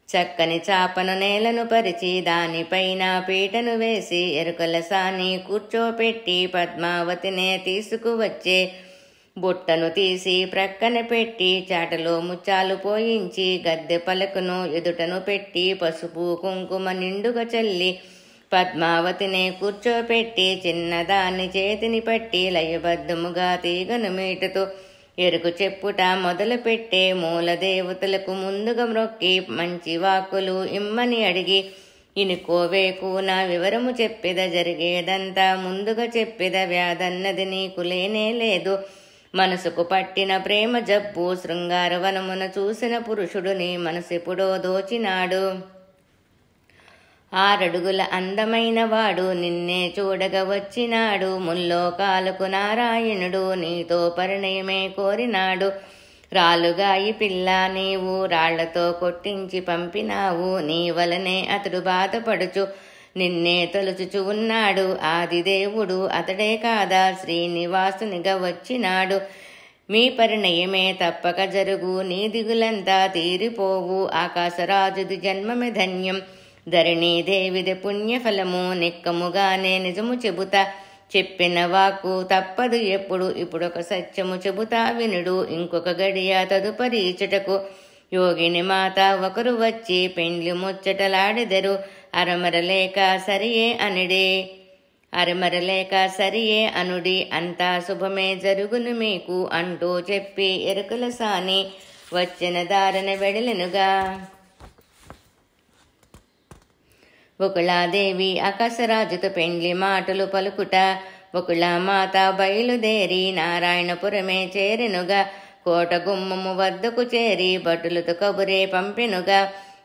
చక్కని చాపను నేలను పరిచి దానిపైన పీటను వేసి ఎరుకల సాని కూర్చోపెట్టి పద్మావతినే తీసుకువచ్చే. బుట్టను తీసి ప్రక్కన పెట్టి చాటలో ముచ్చాలు పోయించి గద్దె పలకను ఎదుటను పెట్టి పసుపు కుంకుమ నిండుగా చల్లి పద్మావతినే కూర్చోపెట్టి చిన్నదాన్ని చేతిని పట్టి లయబద్ధముగా తీగను మీటుతూ ఎరుకు చెప్పుట మొదలుపెట్టే. మూల దేవతలకు ముందుగా మ్రొక్కి మంచి వాక్కులు ఇమ్మని అడిగి ఇనుకోవేకు నా వివరము చెప్పిద జరిగేదంతా ముందుగా చెప్పిద వ్యాధన్నది నీకు లేనే లేదు. మనసుకు పట్టిన ప్రేమ జబ్బు శృంగారవనమున చూసిన పురుషుడు నీ మనసెప్పుడో దోచినాడు. 6 అడుగుల అందమైన వాడు నిన్నే చూడగా వచ్చినాడు. ముల్లోకాలకు నారాయణుడు నీతో పరిణయమే కోరినాడు. రాలుగాయి పిల్ల నీవు రాళ్లతో కొట్టించి పంపినావు. నీ వలనే అతడు బాధపడుచు నిన్నే తలుచుచు ఉన్నాడు. ఆదిదేవుడు అతడే కాదా శ్రీనివాసునిగా వచ్చినాడు. మీ పరిణయమే తప్పక జరుగు నీ దిగులంతా తీరిపోవు. ఆకాశరాజుది జన్మమే ధన్యం ధరణీదేవిది పుణ్యఫలము. నిక్కముగానే నిజము చెబుతా చెప్పిన వాకు తప్పదు ఎప్పుడు. ఇప్పుడొక సత్యము చెబుతా వినుడు. ఇంకొక గడియ తదుపరి ఇచ్చటకు యోగిని మాత ఒకరు వచ్చి పెండ్లి ముచ్చటలాడెదరు. అరమరలేక సరియే అనుడి అంతా శుభమే జరుగును మీకు అంటూ చెప్పి ఎరుకల సాని వచ్చిన దారిన వెడలెనుగా. ఒకళాదేవి ఆకాశరాజుతో పెండ్లి మాటలు పలుకుట. ఒకళామాత బయలుదేరి నారాయణపురమే చేరెనుగా. కోట గుమ్మము వద్దకు చేరి భటులతో కబురే పంపెనుగా.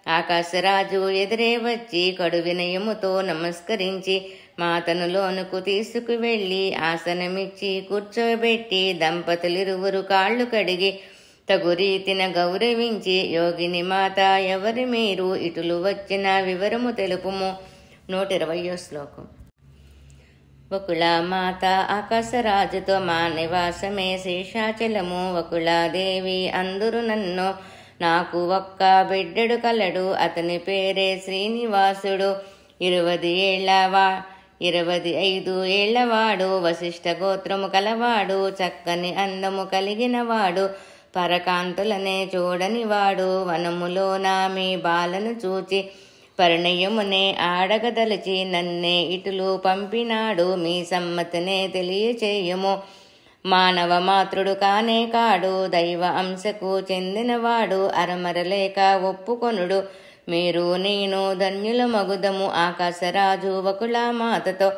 ఆకాశరాజు ఎదురే వచ్చి కడు వినయముతో నమస్కరించి మాతను లోనుకు తీసుకువెళ్ళి ఆసనమిచ్చి కూర్చోబెట్టి దంపతులిరువురు కాళ్ళు కడిగి తగు రీతిన గౌరవించి, యోగిని మాత ఎవరి మీరు, ఇటులు వచ్చిన వివరము తెలుపుము. 120వ శ్లోకం. వకుళామాత ఆకాశరాజుతో మా నివాసమే శేషాచలము. వకుళాదేవి అందురు నన్ను, నాకు ఒక్క బిడ్డడు కలడు, అతని పేరే శ్రీనివాసుడు. 25 ఏళ్లవాడు, వశిష్ఠ గోత్రము కలవాడు, చక్కని అందము కలిగినవాడు, పరకాంతులనే చూడనివాడు. వనములోన మీ బాలను చూచి పరిణయమునే ఆడగదలిచి నన్నే ఇటులు పంపినాడు. మీ సమ్మతినే తెలియచేయము. మానవ మాతృడు కానే కాడు, దైవ అంశకు చెందినవాడు, అరమరలేక ఒప్పుకొనుడు. మీరు నేను ధన్యుల మగుదము. ఆకాశరాజు వకుళామాతతో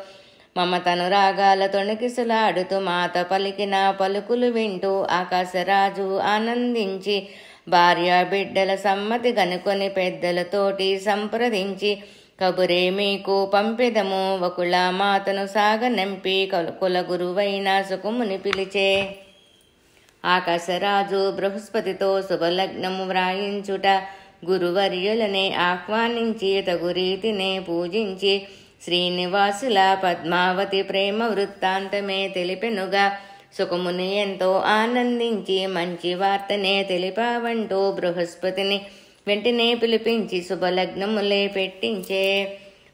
మమతను రాగాల తొణికిసలాడుతూ మాత పలికిన పలుకులు వింటూ ఆకాశరాజు ఆనందించి, భార్య బిడ్డల సమ్మతి గనుకొని పెద్దలతోటి సంప్రదించి కబురే మీకు పంపెదము. వకుళామాతను సాగనంపి కులగురువైన సుఖముని పిలిచే. ఆకాశరాజు బృహస్పతితో శుభలగ్నము వ్రాయించుట, గురువర్యులనే ఆహ్వానించి తగు రీతినే పూజించి శ్రీనివాసుల పద్మావతి ప్రేమ వృత్తాంతమే తెలిపెనుగా. సుఖముని ఎంతో ఆనందించి మంచి వార్తనే తెలిపావంటూ బృహస్పతిని వెంటనే పిలిపించి శుభలగ్నములే పెట్టించే.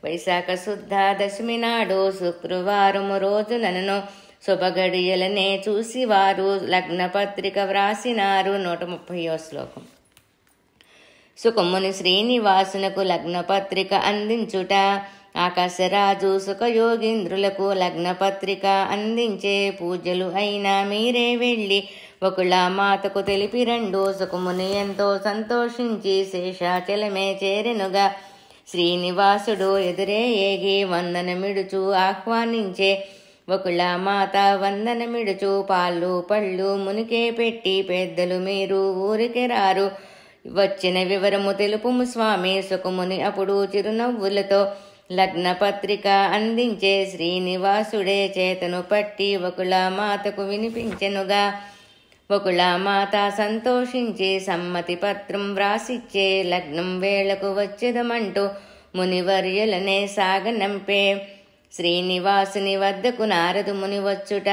వైశాఖ శుద్ధ దశమి నాడు శుక్రవారము రోజునను శుభగడియలనే చూసి వారు లగ్నపత్రిక వ్రాసినారు. 130వ శ్లోకం. సుఖముని శ్రీనివాసునకు లగ్నపత్రిక అందించుట. ఆకాశరాజు సుఖయోగీంద్రులకు లగ్నపత్రిక అందించే. పూజలు అయినా మీరే వెళ్ళి వకుళామాతకు తెలిపిరండు. సుఖముని ఎంతో సంతోషించి శేషాచలమే చేరెనుగా. శ్రీనివాసుడు ఎదురే ఏగి వందనమిడుచు ఆహ్వానించే. వకుళామాత వందనమిడుచు పాళ్ళు పళ్ళు మునికే పెట్టి, పెద్దలు మీరు ఊరికి రారు, వచ్చిన వివరము తెలుపుము స్వామి. సుఖముని అప్పుడు చిరునవ్వులతో లగ్నపత్రిక అందించే. శ్రీనివాసుడే చేతను పట్టి వకుళామాతకు వినిపించెనుగా. వకుళామాత సంతోషించి సమ్మతి పత్రం వ్రాసిచ్చే. లగ్నం వేళకు వచ్చేదమంటూ మునివర్యులనే సాగనంపే. శ్రీనివాసుని వద్దకు నారదు ముని వచ్చుట.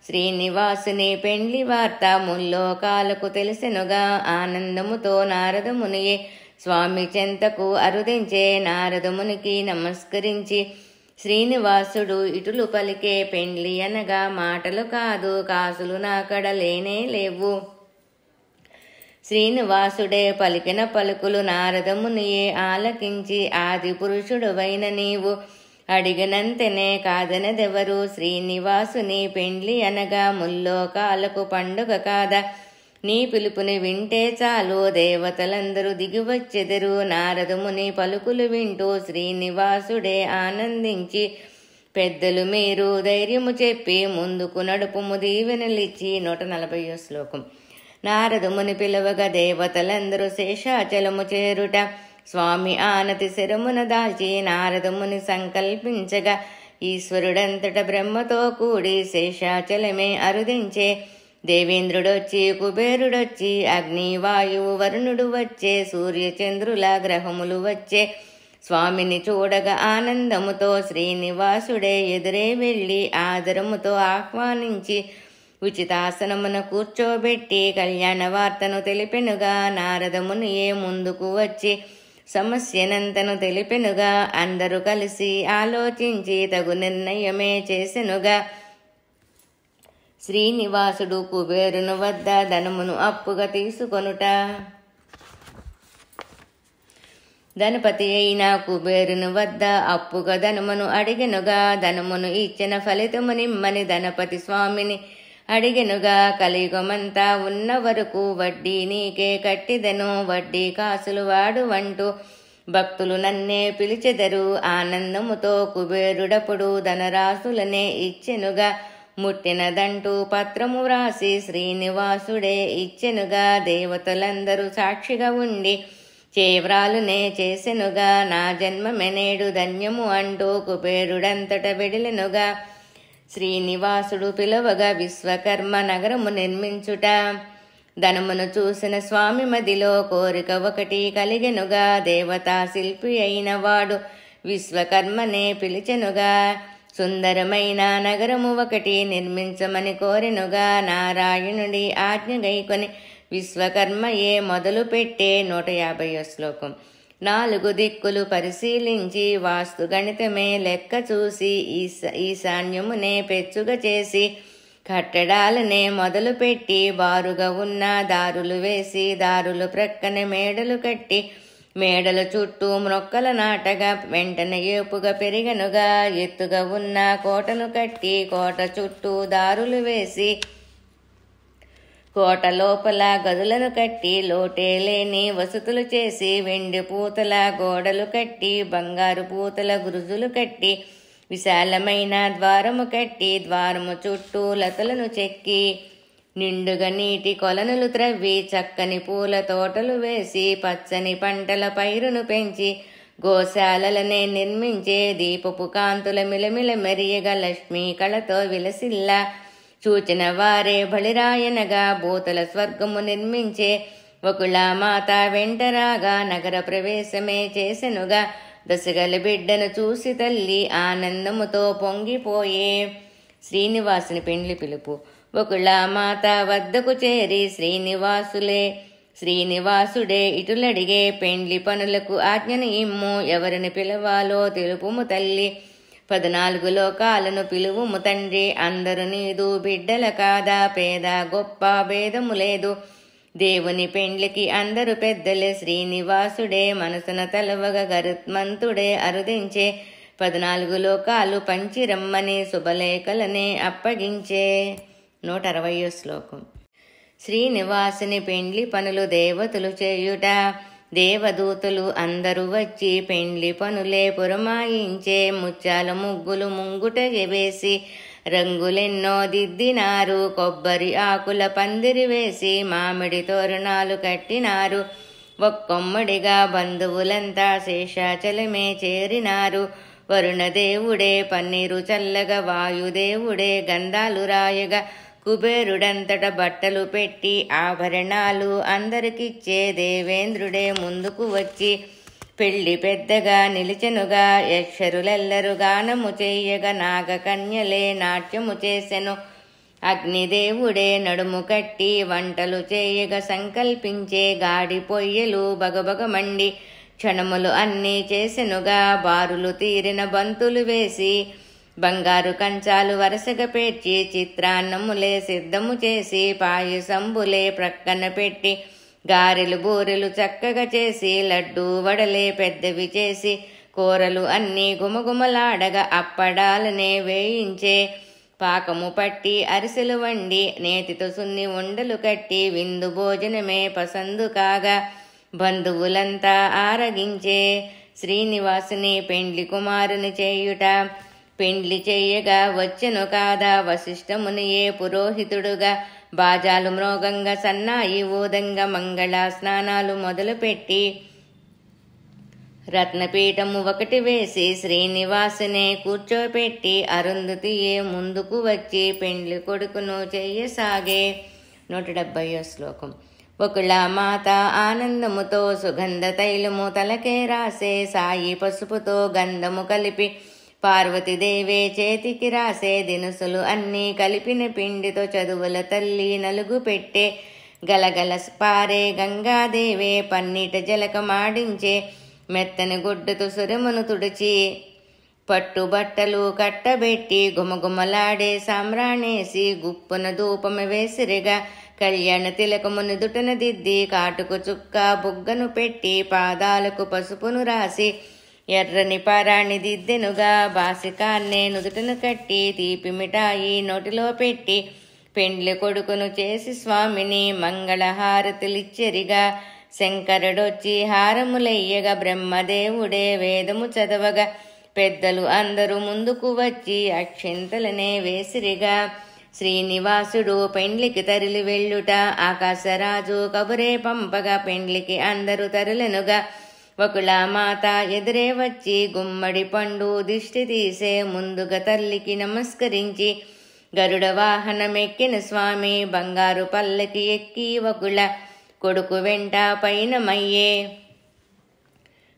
శ్రీనివాసుని పెండ్లి వార్త ముల్లోకాలకు తెలిసెనుగా. ఆనందముతో నారదమునియే స్వామి చెంతకు అరుదించే. నారదమునికి నమస్కరించి శ్రీనివాసుడు ఇటులు పలికే. పెండ్లి అనగా మాటలు కాదు, కాసులు నాకడ లేనే లేవు. శ్రీనివాసుడే పలికిన పలుకులు నారదమునియే ఆలకించి, ఆది పురుషుడువైన నీవు అడిగినంతనే కాదనదెవరు. శ్రీనివాసుని పెండ్లి అనగా ముల్లోకాలకు పండుగ కాదా? నీ పిలుపుని వింటే చాలు దేవతలందరూ దిగివచ్చెదరు. నారదముని పలుకులు వింటూ శ్రీనివాసుడే ఆనందించి, పెద్దలు మీరు ధైర్యము చెప్పి ముందుకు నడుపుము దీవెనలిచ్చి. 140వ శ్లోకం. నారదముని పిలవగా దేవతలందరూ శేషాచలము చేరుట. స్వామి ఆనతి శరమున దాల్చి నారదముని సంకల్పించగా ఈశ్వరుడంతట బ్రహ్మతో కూడి శేషాచలమే అరుదించే. దేవేంద్రుడొచ్చి, కుబేరుడొచ్చి, అగ్ని వాయువు వరుణుడు వచ్చే, సూర్యచంద్రుల గ్రహములు వచ్చే. స్వామిని చూడగా ఆనందముతో శ్రీనివాసుడే ఎదురే వెళ్ళి ఆదరముతో ఆహ్వానించి ఉచితాసనమున కూర్చోబెట్టి కళ్యాణ వార్తను తెలిపెనుగా. నారదమునియే ముందుకు వచ్చి సమస్యనంతను తెలిపెనుగా. అందరూ కలిసి ఆలోచించి తగు నిర్ణయమే చేసెనుగా. శ్రీనివాసుడు కుబేరుని వద్ద ధనమును అప్పుగా తీసుకొనుట. ధనపతి అయిన కుబేరుని వద్ద అప్పుగా ధనమును అడిగెనుగా. ధనమును ఇచ్చిన ఫలితము నిమ్మని ధనపతి స్వామిని అడిగెనుగా. కలియుగమంతా ఉన్న వరకు వడ్డీ నీకే కట్టిదెను, వడ్డీ కాసులు వాడు అంటూ భక్తులు నన్నే పిలిచెదరు. ఆనందముతో కుబేరుడప్పుడు ధనరాశులనే ఇచ్చెనుగా. ముట్టినదంటూ పత్రము వ్రాసి శ్రీనివాసుడే ఇచ్చెనుగా. దేవతలందరూ సాక్షిగా ఉండి చేవ్రాలునే చేసెనుగా, నా జన్మమెనేడు ధన్యము అంటూ కుబేరుడంతట వెడిలెనుగా. శ్రీనివాసుడు పిలవగా విశ్వకర్మ నగరము నిర్మించుట. ధనమును చూసిన స్వామి మదిలో కోరిక ఒకటి కలిగెనుగా. దేవతా శిల్పి అయిన వాడు విశ్వకర్మనే పిలిచెనుగా. సుందరమైన నగరము ఒకటి నిర్మించమని కోరెనుగా. నారాయణుడి ఆజ్ఞ గైకొని విశ్వకర్మయే మొదలు పెట్టే. 150వ శ్లోకం. 4 దిక్కులు పరిశీలించి వాస్తు గణితమే లెక్క చూసి ఈశాన్యమునే పెచ్చుగా చేసి కట్టడాలనే మొదలు పెట్టి బారుగా ఉన్న దారులు వేసి దారులు ప్రక్కన మేడలు కట్టి మేడల చుట్టూ మ్రొక్కల నాటగా వెంటనే ఏపుగా పెరిగనుగా. ఎత్తుగా ఉన్న కోటను కట్టి కోట చుట్టూ దారులు వేసి కోట లోపల గదులను కట్టి లోటే లేని వసతులు చేసి వెండి పూతల గోడలు కట్టి బంగారు పూతల గురుజులు కట్టి విశాలమైన ద్వారము కట్టి ద్వారము చుట్టూ లతలను చెక్కి నిండుగా నీటి కొలనులు త్రవ్వి చక్కని పూల తోటలు వేసి పచ్చని పంటల పైరును పెంచి గోశాలలనే నిర్మించే. దీపపు కాంతుల మిలమిల మెరియగా లక్ష్మీ కళతో విలసిల్లా చూచిన వారే బలిరాయనగా భూతల స్వర్గము నిర్మించే. వకుళమాత వెంటరాగా నగర ప్రవేశమే చేసెనుగా. దశగల బిడ్డను చూసి తల్లి ఆనందముతో పొంగిపోయే. శ్రీనివాసుని పెండ్లి పిలుపు. వకుళమాత వద్దకు చేరి శ్రీనివాసుడే ఇటులడిగే. పెండ్లి పనులకు ఆజ్ఞను ఇమ్ము, ఎవరిని పిలవాలో తెలుపుము తల్లి. 14 లోకాలను పిలువుము తండ్రి, అందరు నీదు బిడ్డల కాదా, పేద గొప్ప భేదము లేదు. దేవుని పెండ్లికి అందరు పెద్దలే. శ్రీనివాసుడే మనసున తలవగ గరుత్మంతుడే అరుదించే. 14 లోకాలు పంచిరమ్మని శుభలేఖలనే అప్పగించే. 160వ శ్లోకం. శ్రీనివాసుని పెండ్లి పనులు దేవతలు చేయుట. దేవదూతలు అందరూ వచ్చి పెండ్లి పనులే పురమాయించే. ముత్యాల ముగ్గులు ముంగుట వేసి రంగులెన్నో దిద్దినారు. కొబ్బరి ఆకుల పందిరి వేసి మామిడి తోరణాలు కట్టినారు. ఒక్కొమ్మడిగా బంధువులంతా శేషాచలమే చేరినారు. వరుణదేవుడే పన్నీరు చల్లగా, వాయుదేవుడే గంధాలు రాయగా, కుబేరుడంతట బట్టలు పెట్టి ఆభరణాలు అందరికిచ్చే. దేవేంద్రుడే ముందుకు వచ్చి పెళ్లి పెద్దగా నిలిచెనుగా. యక్షరులెల్లరు గానము చెయ్యగా నాగకన్యలే నాట్యము చేసెను. అగ్నిదేవుడే నడుము కట్టి వంటలు చేయగా సంకల్పించే. గాడి పొయ్యలు బగబగమండి క్షణములు అన్నీ చేసెనుగా. బారులు తీరిన బంతులు వేసి బంగారు కంచాలు వరుసగా పేర్చి చిత్రాన్నములే సిద్ధము చేసి పాయసంబులే ప్రక్కన పెట్టి గారెలు బూరెలు చక్కగా చేసి లడ్డూ వడలే పెద్దవి చేసి కూరలు అన్నీ గుమగుమలాడగా అప్పడాలనే వేయించే. పాకము పట్టి అరిసెలు వండి నేతితో సున్ని ఉండలు కట్టి విందు భోజనమే పసందు కాగా బంధువులంతా ఆరగించే. శ్రీనివాసుని పెండ్లి కుమారుని చేయుట. పెండ్లి చేయగా వచ్చెను కాదా వశిష్ఠమునియే పురోహితుడుగా. బాజాలు మ్రోగంగా సన్నాయి ఊదంగా మంగళ స్నానాలు మొదలుపెట్టి రత్నపీఠము ఒకటి వేసి శ్రీనివాసునే కూర్చోపెట్టి అరుంధతియే ముందుకు వచ్చి పెండ్లి కొడుకును చెయ్యసాగే. 170వ శ్లోకం. వకుళమాత ఆనందముతో సుగంధ తైలము తలకే రాసే. సాయి పసుపుతో గంధము కలిపి పార్వతీదేవే చేతికి రాసే. దినుసులు అన్నీ కలిపిన పిండితో చదువుల తల్లి నలుగు పెట్టే. గలగల పారే గంగాదేవే పన్నీట జలకమాడించే. మెత్తని గుడ్డతో సురమును తుడిచి పట్టుబట్టలు కట్టబెట్టి గుమగుమలాడే సామ్రాణేసి గుప్పున ధూపము వేసిరిగా. కళ్యాణ తిలకమును దుటన దిద్ది కాటుకు చుక్క బుగ్గను పెట్టి పాదాలకు పసుపును రాసి ఎర్రని పారాణి దిద్దెనుగా. బాసికాన్నే నుదుటను కట్టి తీపి మిఠాయి నోటిలో పెట్టి పెండ్లి కొడుకును చేసి స్వామిని మంగళహారతులిచ్చెరిగా. శంకరుడొచ్చి హారములెయ్యగా బ్రహ్మదేవుడే వేదము చదవగా పెద్దలు అందరూ ముందుకు వచ్చి అక్షింతలనే వేసిరిగా. శ్రీనివాసుడు పెండ్లికి తరలి వెళ్ళుట ఆకాశరాజు కబురే పంపగా పెండ్లికి అందరూ తరులనుగా వకుళమాత ఎదురే వచ్చి గుమ్మడి పండు దిష్టి తీసే ముందుగా తల్లికి నమస్కరించి గరుడ వాహనమెక్కిన స్వామి బంగారు పల్లకి ఎక్కి వకుళ కొడుకు వెంట పైనమయ్యే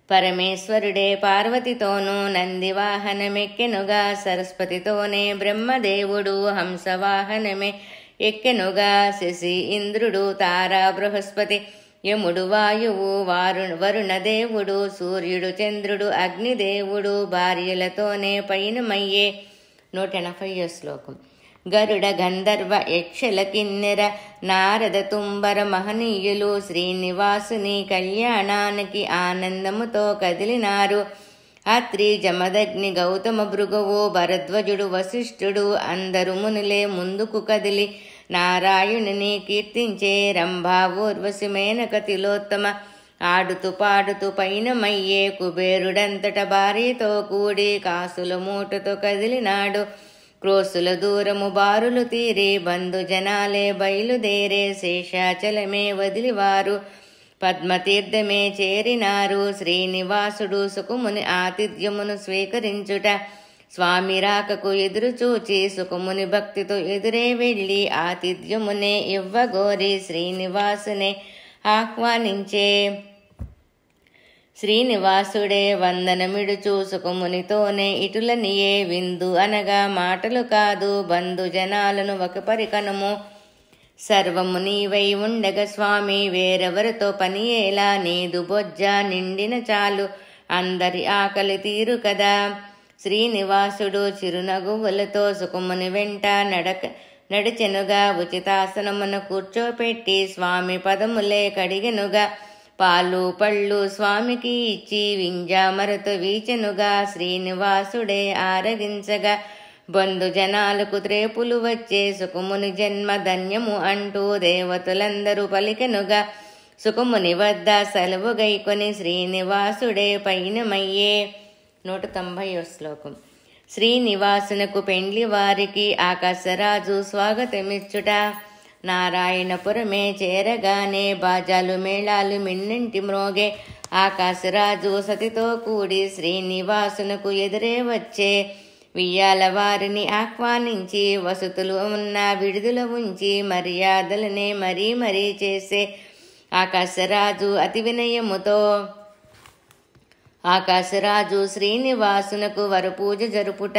పరమేశ్వరుడే పార్వతితోనూ నంది వాహనమెక్కెనుగా సరస్వతితోనే బ్రహ్మదేవుడు హంసవాహనమే ఎక్కెనుగా శశి ఇంద్రుడు తారా బృహస్పతి యముడు వాయువు వరుణదేవుడు సూర్యుడు చంద్రుడు అగ్నిదేవుడు భార్యలతోనే పైనమయ్యే 180 శ్లోకం. గరుడ గంధర్వ యక్షల కిన్నెర నారద తుంబర మహనీయులు శ్రీనివాసుని కళ్యాణానికి ఆనందముతో కదిలినారు. అత్రి జమదగ్ని గౌతమ భృగువు భరద్వజుడు వశిష్ఠుడు అందరు మునులే ముందుకు కదిలి నారాయణుని కీర్తించే రంభా ఊర్వశి మేనక తిలోత్తమ ఆడుతూ పాడుతూ పైనమయ్యే కుబేరుడంతట భార్యతో కూడి కాసుల మూటతో కదిలినాడు. క్రోసుల దూరము బారులు తీరి బంధుజనాలే బయలుదేరే శేషాచలమే వదిలివారు పద్మతీర్థమే చేరినారు. శ్రీనివాసుడు సుకుముని ఆతిథ్యమును స్వీకరించుట స్వామి రాకకు ఎదురుచూచి సుకుముని భక్తితో ఎదురే వెళ్ళి ఆతిథ్యమునే ఇవ్వగోరి శ్రీనివాసునే ఆహ్వానించే. శ్రీనివాసుడే వందనమిడుచు సుకుమునితోనే ఇటులనియే విందు అనగా మాటలు కాదు బంధుజనాలను ఒక పరికనము సర్వము నీవై ఉండగ స్వామి వేరెవరితో పనియేలా నీదు బొజ్జ నిండిన చాలు అందరి ఆకలి తీరు కదా. శ్రీనివాసుడు చిరునగువులతో సుకుముని వెంట నడిచెనుగా ఉచితాసనమున కూర్చోపెట్టి స్వామి పదములే కడిగెనుగా పాలు పళ్ళు స్వామికి ఇచ్చి వింజామరతో వీచెనుగా శ్రీనివాసుడే ఆరగించగా బంధుజనాలకు త్రేపులు వచ్చే సుకుముని జన్మ ధన్యము అంటూ దేవతలందరూ పలికెనుగా సుకుముని వద్ద సెలవు గైకొని శ్రీనివాసుడే పైనమయ్యే. 190 శ్లోకం. శ్రీనివాసునకు పెండ్లి వారికి ఆకాశరాజు స్వాగతమిచ్చుట నారాయణపురమే చేరగానే బాజాలు మేళాలు మిన్నంటి మ్రోగే ఆకాశరాజు సతితో కూడి శ్రీనివాసునకు ఎదురే వచ్చే వియ్యాల వారిని ఆహ్వానించి వసతులు ఉన్న విడుదల ఉంచి మర్యాదలనే మరీ మరీ చేసే ఆకాశరాజు అతి వినయముతో ఆకాశరాజు శ్రీనివాసునకు వరపూజ జరుపుట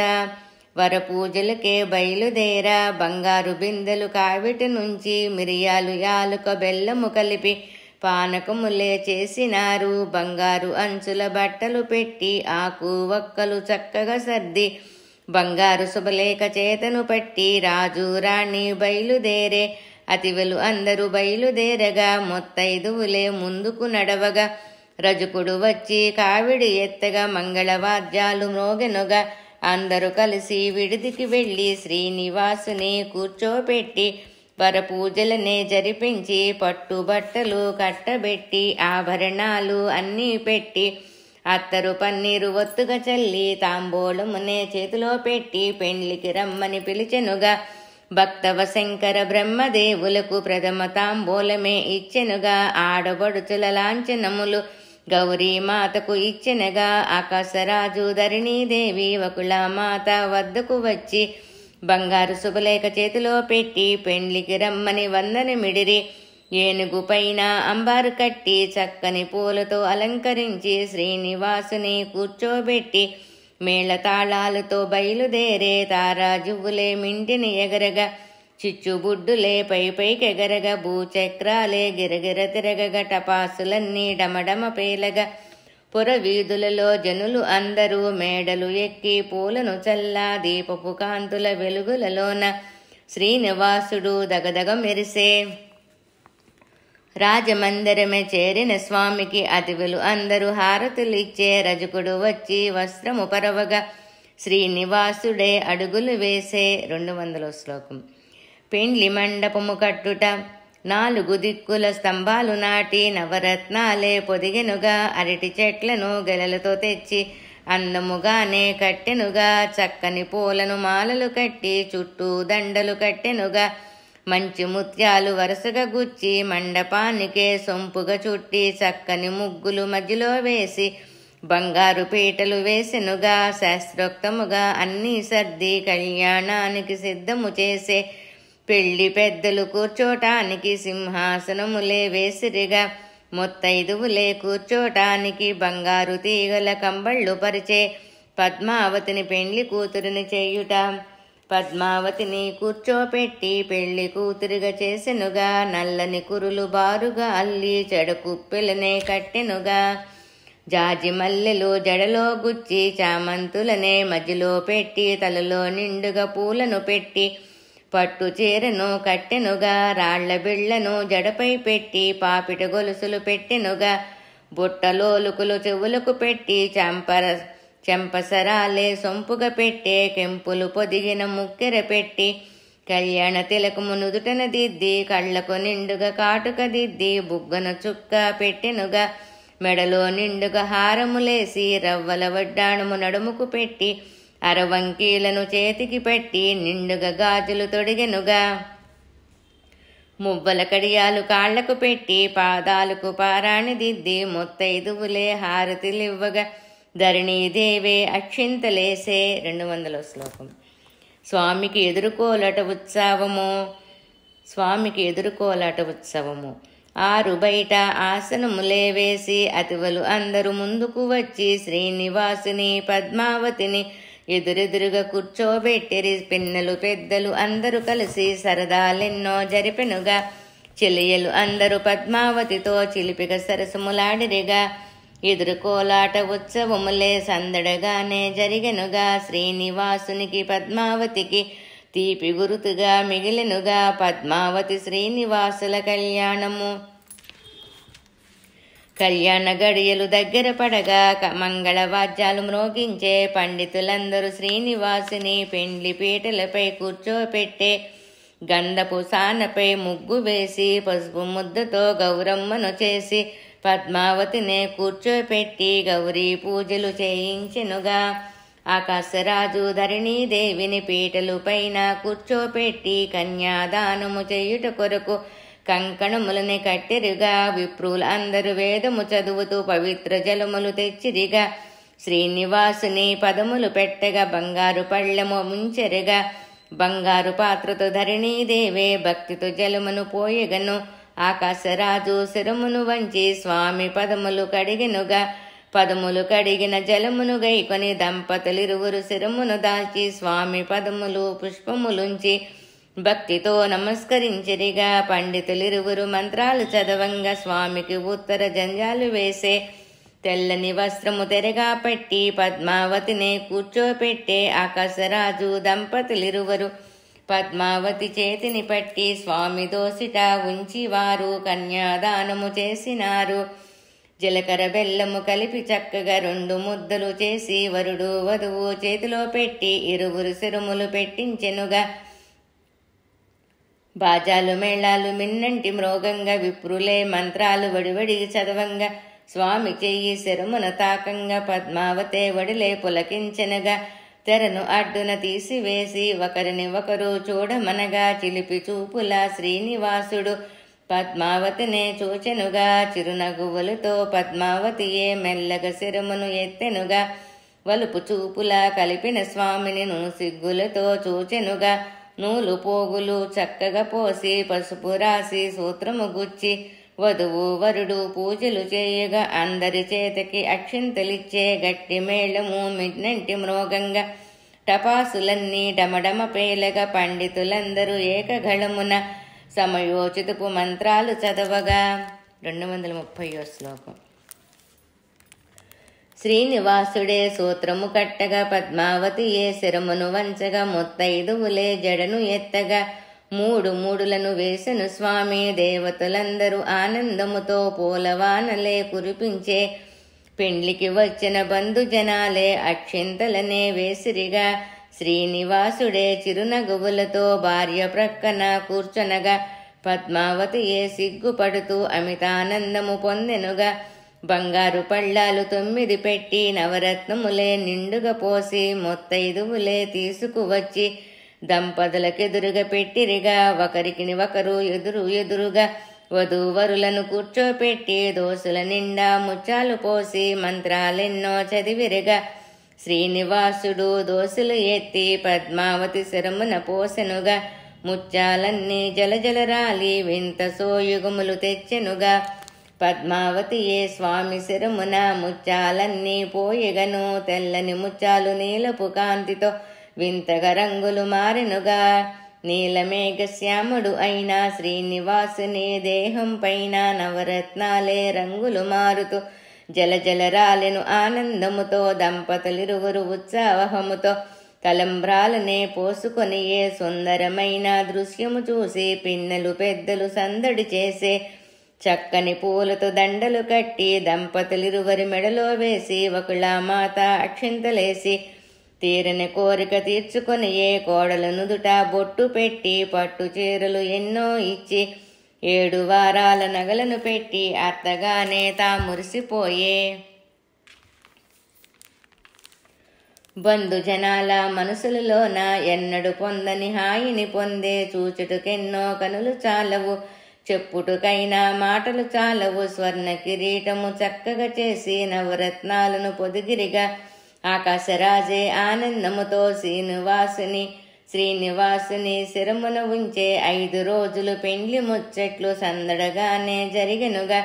వరపూజలకే బయలుదేరా బంగారు బిందెలు కావిటి నుంచి మిరియాలు యాలుక బెల్లము కలిపి పానకములే చేసినారు. బంగారు అంచుల బట్టలు పెట్టి ఆకు వక్కలు చక్కగా సర్ది బంగారు శుభలేఖ చేతను పట్టి రాజు రాణి బయలుదేరే అతివలు అందరూ బయలుదేరగా మొత్తైదువులే ముందుకు నడవగా రజకుడు వచ్చి కావిడి ఎత్తగా మంగళవాద్యాలు మ్రోగెనుగా అందరూ కలిసి విడిదికి వెళ్ళి శ్రీనివాసుని కూర్చోపెట్టి వరపూజలనే జరిపించి పట్టుబట్టలు కట్టబెట్టి ఆభరణాలు అన్నీ పెట్టి అత్తరు పన్నీరు ఒత్తుగా చల్లి తాంబూలమునే చేతిలో పెట్టి పెండ్లికి రమ్మని పిలిచెనుగా భక్తవ శంకర బ్రహ్మదేవులకు ప్రథమ తాంబూలమే ఇచ్చెనుగా ఆడబడుచుల లాంఛనములు గౌరీమాతకు ఇచ్చెనగా ఆకాశరాజు ధరణీదేవి వకుళమాత వద్దకు వచ్చి బంగారు శుభలేఖ చేతిలో పెట్టి పెండ్లికి రమ్మని వందనమిడిరి. ఏనుగు పైన అంబారు కట్టి చక్కని పూలతో అలంకరించి శ్రీనివాసుని కూర్చోబెట్టి మేళతాళాలతో బయలుదేరే తారాజువులే మింటిని ఎగరగా చిచ్చుబుడ్డులే పైకెగరగా భూచక్రాలే గిరగిర తిరగగా టపాసులన్నీ డమడమ పేలగా పురవీధులలో జనులు అందరూ మేడలు ఎక్కి పూలను చల్లా దీపపు కాంతుల వెలుగులలోన శ్రీనివాసుడు దగదగ మెరిసే. రాజమందిరమే చేరిన స్వామికి అతిథులు అందరూ హారతులిచ్చే రజకుడు వచ్చి వస్త్రము పరవగా శ్రీనివాసుడే అడుగులు వేసే. 200 శ్లోకం. పెండ్లి మండపము కట్టుట 4 దిక్కుల స్తంభాలు నాటి నవరత్నాలే పొదిగెనుగా అరటి చెట్లను గెలలతో తెచ్చి అందముగానే కట్టెనుగా. చక్కని పూలను మాలలు కట్టి చుట్టూ దండలు కట్టెనుగా. మంచి ముత్యాలు వరుసగా గుచ్చి మండపానికే సొంపుగా చుట్టి చక్కని ముగ్గులు మధ్యలో వేసి బంగారు పీటలు వేసెనుగా. శాస్త్రోక్తముగా అన్నీ సర్ది కళ్యాణానికి సిద్ధము చేసే పెళ్లి పెద్దలు కూర్చోటానికి సింహాసనములే వేసిరిగా. ముత్తైదువులే కూర్చోటానికి బంగారు తీగల కంబళ్ళు పరిచే పద్మావతిని పెళ్లి కూతురిని చేయుట. పద్మావతిని కూర్చోపెట్టి పెళ్లి కూతురిగా చేసెనుగా. నల్లని కురులు బారుగా అల్లి చెడకుప్పెలనే కట్టెనుగా. జాజి మల్లెలు జడలో గుచ్చి చామంతులనే మధ్యలో పెట్టి తలలో నిండుగా పూలను పెట్టి పట్టు చీరను కట్టెనుగా. రాళ్ల బిళ్లను జడపై పెట్టి పాపిట గొలుసులు పెట్టెనుగా. బుట్టలోలుకులు చెవులకు పెట్టి చెంపసరాలే సొంపుగా పెట్టే కెంపులు పొదిగిన ముక్కెర పెట్టి కళ్యాణ తిలకము నుదుటన దిద్ది కళ్లకు నిండుగా కాటుక దిద్ది బుగ్గన చుక్క పెట్టెనుగా. మెడలో నిండుగా హారములేసి రవ్వల వడ్డాణము నడుముకు పెట్టి అరవంకీలను చేతికి పెట్టి నిండుగా గాజులు తొడిగెనుగా. మువ్వల కడియాలు కాళ్లకు పెట్టి పాదాలకు పారాణి దిద్ది ముత్తైదువులే హారతిలివ్వగా ధరణీదేవే అక్షింతలేసే. 200వ శ్లోకం. స్వామికి ఎదుర్కోలాట ఉత్సవము. ఆరు బయట ఆసనములే వేసి అతివలు అందరూ ముందుకు వచ్చి శ్రీనివాసుని పద్మావతిని ఎదురెదురుగా కూర్చోబెట్టిరి. పిన్నలు పెద్దలు అందరూ కలిసి సరదాలెన్నో జరిపెనుగా. చెలియలు అందరూ పద్మావతితో చిలిపిగా సరసములాడిరిగా. ఎదుర్కోలాట ఉత్సవములే సందడగానే జరిగెనుగా. శ్రీనివాసునికి పద్మావతికి తీపి గురుతుగా మిగిలెనుగా. పద్మావతి శ్రీనివాసుల కళ్యాణము. కళ్యాణ గడియలు దగ్గర పడగా మంగళవాద్యాలు మ్రోగించే పండితులందరూ శ్రీనివాసుని పెండ్లి పీటలపై కూర్చోపెట్టే గంధపు సానపై ముగ్గు వేసి పసుపు ముద్దతో గౌరమ్మను చేసి పద్మావతినే కూర్చోపెట్టి గౌరీ పూజలు చేయించెనుగా. ఆకాశరాజు ధరణీదేవిని పీటలు పైన కూర్చోపెట్టి కన్యాదానము చేయుట కొరకు కంకణములని కట్టిరిగా. విప్రులు అందరూ వేదము చదువుతూ పవిత్ర జలములు తెచ్చిరిగా. శ్రీనివాసుని పదములు పెట్టగా బంగారు పళ్ళెము ముంచెరిగా. బంగారు పాత్రతో ధరణీదేవే భక్తితో జలమును పోయగను. ఆకాశరాజు శిరమును వంచి స్వామి పదములు కడిగెనుగా. పదములు కడిగిన జలమును గైకొని దంపతులిరువురు శిరమును దాల్చి స్వామి పదములు పుష్పములుంచి భక్తితో నమస్కరించిరిగా. పండితులిరువురు మంత్రాలు చదవంగా స్వామికి ఉత్తర జంజాలు వేసే తెల్లని వస్త్రము తెరగా పెట్టి పద్మావతిని కూర్చోపెట్టే ఆకాశరాజు దంపతులిరువురు పద్మావతి చేతిని పట్టి స్వామి దోసిట ఉంచి వారు కన్యాదానము చేసినారు. జీలకర్ర బెల్లము కలిపి చక్కగా 2 ముద్దలు చేసి వరుడు వధువు చేతిలో పెట్టి ఇరువురు శిరములు పెట్టించెనుగా. బాజాలు మేళాలు మిన్నంటి మ్రోగంగా విప్రులే మంత్రాలు వడివడి చదవంగా స్వామి చెయ్యి శిరమున తాకంగా పద్మావతే వడిలే పులకించెనగా. తెరను అడ్డున తీసివేసి ఒకరిని ఒకరు చూడమనగా చిలిపి చూపుల శ్రీనివాసుడు పద్మావతినే చూచెనుగా. చిరునగువులతో పద్మావతియే మెల్లగా శిరమును ఎత్తెనుగా. వలుపు చూపుల కలిపిన స్వామిని సిగ్గులతో చూచెనుగా. నూలు పోగులు చక్కగా పోసి పసుపు రాసి సూత్రము గుచ్చి వధువు వరుడు పూజలు చేయగా అందరి చేతకి అక్షింతలిచ్చే గట్టి మేళము మిన్నంటి మ్రోగంగా టపాసులన్నీ డమడమ పేలగా పండితులందరూ ఏకగళమున సమయోచితపు మంత్రాలు చదవగా. 230వ శ్లోకం. శ్రీనివాసుడే సూత్రము కట్టగా పద్మావతియే శిరమును వంచగా ముత్తైదువులే జడను ఎత్తగా 3 మూడులను వేసెను స్వామి. దేవతలందరూ ఆనందముతో పూలవానలే కురిపించే పెండ్లికి వచ్చిన బంధుజనాలే అక్షింతలనే వేసిరిగా. శ్రీనివాసుడే చిరునగువులతో భార్య ప్రక్కన కూర్చొనగా పద్మావతియే సిగ్గుపడుతూ అమితానందము పొందెనుగా. బంగారు పళ్ళాలు 9 పెట్టి నవరత్నములే నిండుగా పోసి మొత్తైదువులే తీసుకువచ్చి దంపతులకెదురుగా పెట్టిరిగా. ఒకరికి ఒకరు ఎదురుగా వధూవరులను కూర్చోపెట్టి దోసుల నిండా ముత్యాలు పోసి మంత్రాలెన్నో చదివిరిగా. శ్రీనివాసుడు దోసులు ఎత్తి పద్మావతి శిరమున పోసెనుగా. ముత్యాలన్నీ జలజలరాలి వింత సోయుగములు తెచ్చెనుగా. పద్మావతియే స్వామి శిరమున ముత్యాలన్నీ పోయెగను. తెల్లని ముత్యాలు నీలపు కాంతితో వింతగా రంగులు మారెనుగా. నీలమేఘ శ్యాముడు అయిన శ్రీనివాసుని దేహం పైన నవరత్నాలే రంగులు మారుతూ జలజలరాలెను ఆనందముతో. దంపతులిరువురు ఉత్సాహముతో తలంబ్రాలనే పోసుకొనియే సుందరమైన దృశ్యము చూసి పిన్నలు పెద్దలు సందడి చేసే. చక్కని పూలతో దండలు కట్టి దంపతులిరువరి మెడలో వేసి వకుళమాత అక్షింతలేసి తీరని కోరిక తీర్చుకొనియే. కోడల నుదుట బొట్టు పెట్టి పట్టు చీరలు ఎన్నో ఇచ్చి 7 వారాల నగలను పెట్టి అత్తగానే తా మురిసిపోయే. బంధుజనాల మనసులలోన ఎన్నడు పొందని హాయిని పొందే. చూచుటకెన్నో కనులు చాలవు, చెప్పుటకైనా మాటలు చాలవు. స్వర్ణ కిరీటము చక్కగా చేసి నవరత్నాలను పొదిగిరిగా. ఆకాశరాజే ఆనందముతో శ్రీనివాసుని శిరమున ఉంచే. 5 రోజులు పెండ్లి ముచ్చట్లు సందడగానే జరిగెనుగా.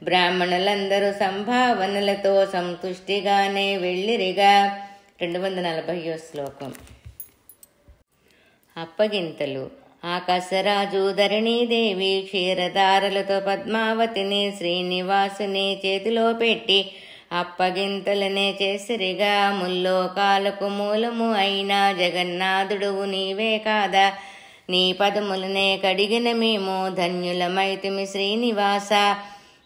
బ్రాహ్మణులందరూ సంభావనలతో సంతుష్టిగానే వెళ్ళిరిగా. 240వ శ్లోకం. అప్పగింతలు. ఆకాశరాజు ధరణీదేవి క్షీరధారలతో పద్మావతిని శ్రీనివాసుని చేతిలో పెట్టి అప్పగింతలనే చేసిరిగా. ముల్లోకాలకు మూలము అయినా జగన్నాథుడువు నీవే కాదా. నీ పదములనే కడిగిన మేము ధన్యులమైతిమి శ్రీనివాస.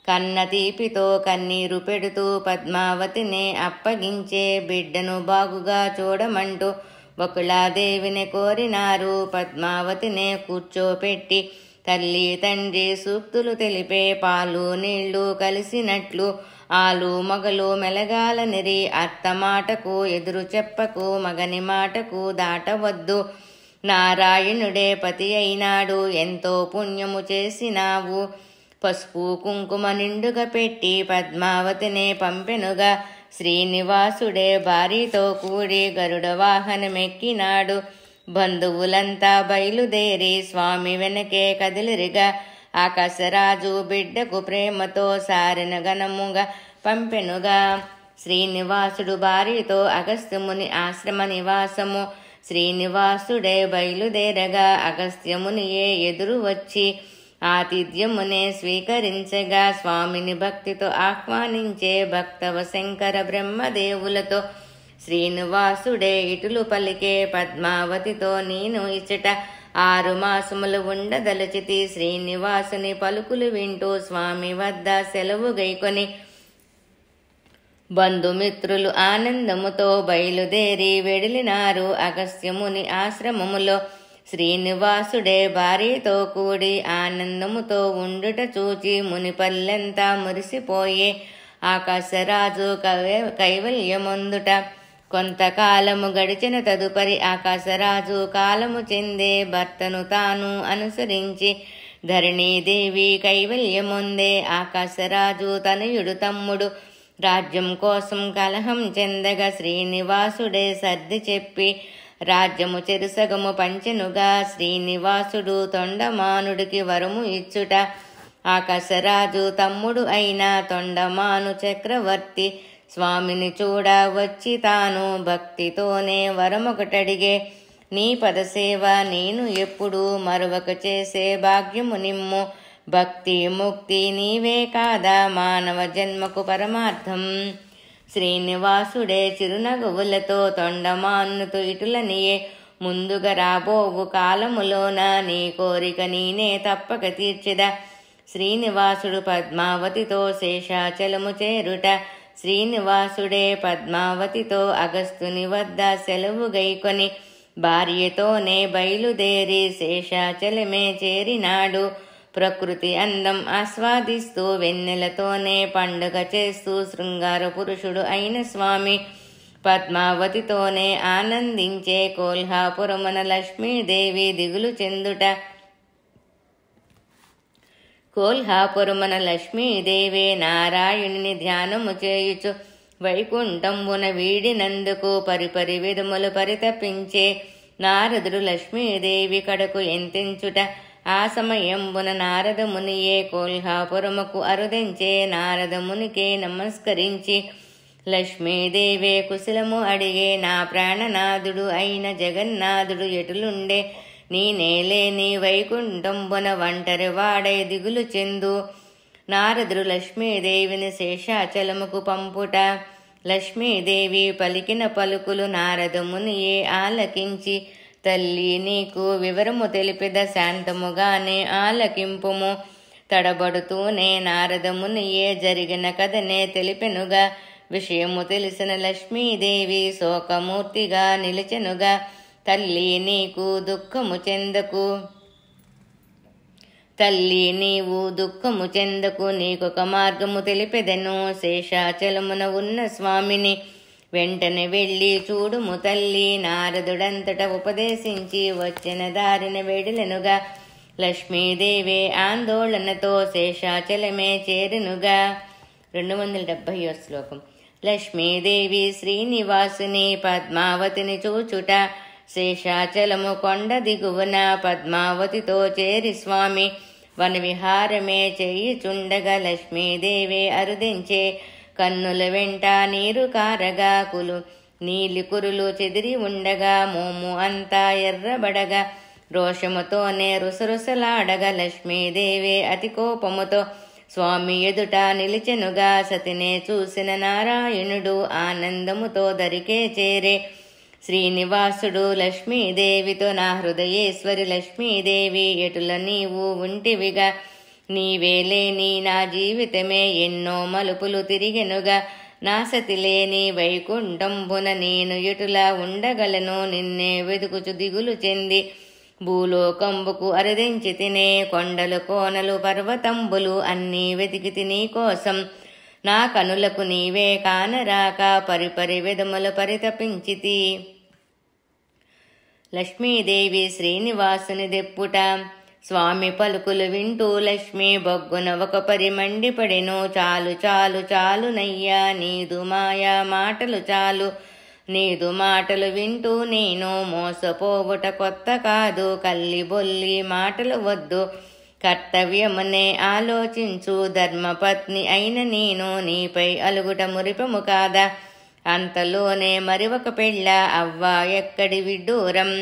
కన్న తీపితో కన్నీరు పెడుతూ పద్మావతినే అప్పగించే. బిడ్డను బాగుగా చూడమంటూ వకుళాదేవిని కోరినారు. పద్మావతినే కూర్చోపెట్టి తల్లి తండ్రి సూక్తులు తెలిపే. పాలు నీళ్లు కలిసినట్లు ఆలు మగలు మెలగాలనిరి. అత్త మాటకు ఎదురు చెప్పకు, మగని మాటకు దాటవద్దు. నారాయణుడే పతి అయినాడు, ఎంతో పుణ్యము చేసినావు. పసుపు కుంకుమ నిండుగా పెట్టి పద్మావతినే పంపెనుగా. శ్రీనివాసుడే భార్యతో కూడి గరుడ వాహనమెక్కినాడు. బంధువులంతా బయలుదేరి స్వామి వెనకే కదిలిరిగా. ఆకాశరాజు బిడ్డకు ప్రేమతో సారిన గణముగా పంపెనుగా. శ్రీనివాసుడు భార్యతో అగస్త్యముని ఆశ్రమ నివాసము. శ్రీనివాసుడే బయలుదేరగా అగస్త్యమునియే ఎదురు వచ్చి ఆతిథ్యమునే స్వీకరించగా. స్వామిని భక్తితో ఆహ్వానించే భక్తవ శంకర బ్రహ్మదేవులతో శ్రీనివాసుడే ఇటులు పలికే. పద్మావతితో నేను ఇచ్చట 6 మాసములు ఉండదలచితి. శ్రీనివాసుని పలుకులు వింటూ స్వామి వద్ద సెలవు గైకొని బంధుమిత్రులు ఆనందముతో బయలుదేరి వెడిలినారు అగస్త్యముని ఆశ్రమములో. శ్రీనివాసుడే భార్యతో కూడి ఆనందముతో ఉండుట చూచి మునిపల్లెంతా మురిసిపోయే. ఆకాశరాజు కైవల్యమొందుట. కొంతకాలము గడిచిన తదుపరి ఆకాశరాజు కాలము చెందే. భర్తను తాను అనుసరించి ధరణీదేవి కైవల్యమొందే. ఆకాశరాజు తనయుడు తమ్ముడు రాజ్యం కోసం కలహం చెందగా శ్రీనివాసుడే సర్ది చెప్పి రాజ్యము చెరుసగము పంచెనుగా. శ్రీనివాసుడు తొండమానుడికి వరము ఇచ్చుట. ఆకాశరాజు తమ్ముడు అయిన తొండమాను చక్రవర్తి స్వామిని చూడ వచ్చి తాను భక్తితోనే వరమొకటడిగే. నీ పదసేవ నేను ఎప్పుడు మరొక చేసే భాగ్యము నిమ్ము. భక్తి ముక్తి నీవే కాదా మానవ జన్మకు పరమార్థం. శ్రీనివాసుడే చిరునగవులతో తొండమాన్నుతో ఇటులనియే. ముందుగా రాబోవు కాలములోన నీ కోరిక నేనే తప్పక తీర్చెదా. శ్రీనివాసుడు పద్మావతితో శేషాచలము చేరుట. శ్రీనివాసుడే పద్మావతితో అగస్త్యుని వద్ద సెలవు గైకొని భార్యతోనే బయలుదేరి శేషాచలమే చేరినాడు. ప్రకృతి అందం ఆస్వాదిస్తూ వెన్నెలతోనే పండుగ చేస్తూ శృంగార పురుషుడు అయిన స్వామి పద్మావతితోనే ఆనందించే కోల్హాపురమున లక్ష్మీదేవి దిగులు చెందుట. కోల్హాపురమున లక్ష్మీదేవి నారాయణుని ధ్యానము చేయుచు వైకుంఠంబున వీడినందుకు పరిపరి విధములు పరితపించే నారదుడు లక్ష్మీదేవి కడకు ఎంతించుట. ఆ సమయంబున నారదమునియే కోల్హాపురముకు అరుదించే నారదమునికే నమస్కరించి లక్ష్మీదేవే కుశలము అడిగే. నా ప్రాణనాథుడు అయిన జగన్నాథుడు ఎటులుండే, నేనేలేని వైకుంఠంబున ఒంటరి వాడై దిగులు చెందు. నారదుడు లక్ష్మీదేవిని శేషాచలముకు పంపుట. లక్ష్మీదేవి పలికిన పలుకులు నారదమునియే ఆలకించి, తల్లి నీకు వివరము తెలిపిద శాంతముగానే ఆలకింపుము. తడబడుతూనే నారదమునియే జరిగిన కథనే తెలిపెనుగా. విషయము తెలిసిన లక్ష్మీదేవి శోకమూర్తిగా నిలిచెనుగా. తల్లి నీకు దుఃఖము చెందకు, తల్లి నీవు దుఃఖము చెందకు, నీకొక మార్గము తెలిపెదెను. శేషాచలమున ఉన్న స్వామిని వెంటనే వెళ్ళి చూడుము తల్లి. నారదుడంతట ఉపదేశించి వచ్చిన దారిన వెడిలెనుగా. లక్ష్మీదేవి ఆందోళనతో శేషాచలమే చేరెనుగా. 270వ శ్లోకం. లక్ష్మీదేవి శ్రీనివాసుని పద్మావతిని చూచుట. శేషాచలము కొండ దిగువన పద్మావతితో చేరి స్వామి వనవిహారమే చేయుచుండగా లక్ష్మీదేవి అరుదించే. కన్నుల వెంట నీరు కారగా నీలి కురులు చెదిరి ఉండగా మోము అంతా ఎర్రబడగా రోషముతోనే రుసరుసలాడగా లక్ష్మీదేవి అతి కోపముతో స్వామి ఎదుట నిలిచెనుగా. సతినే చూసిన నారాయణుడు ఆనందముతో దరికే చేరే. శ్రీనివాసుడు లక్ష్మీదేవితో, నా హృదయేశ్వరి లక్ష్మీదేవి ఎటుల నీవు ఉంటివిగా, నీవే లేని నా జీవితమే ఎన్నో మలుపులు తిరిగెనుగా. నా సతి లేని వైకుంఠంబున నేను ఎటులా ఉండగలను, నిన్నే వెతుకుచు దిగులు చెంది భూలోకంబుకు అరుదించి తినే. కొండలు కోనలు పర్వతంబులు అన్నీ వెతికితి నీ కోసం, నా కనులకు నీవే కానరాక పరిపరి విధములు పరితపించితి. లక్ష్మీదేవి శ్రీనివాసుని దెప్పుట. స్వామి పలుకులు వింటూ లక్ష్మి బొగ్గున ఒక పరి మండిపడెను. చాలు చాలు చాలునయ్యా, నీదు మాయా మాటలు చాలు. నీదు మాటలు వింటూ నేను మోసపోవుట కొత్త కాదు. కల్లి బొల్లి మాటలు వద్దు, కర్తవ్యమునే ఆలోచించు. ధర్మపత్ని అయిన నేను నీపై అలుగుట మురిపము కాదా. అంతలోనే మరి ఒక పెళ్ళ అవ్వా ఎక్కడి విడ్డూరం.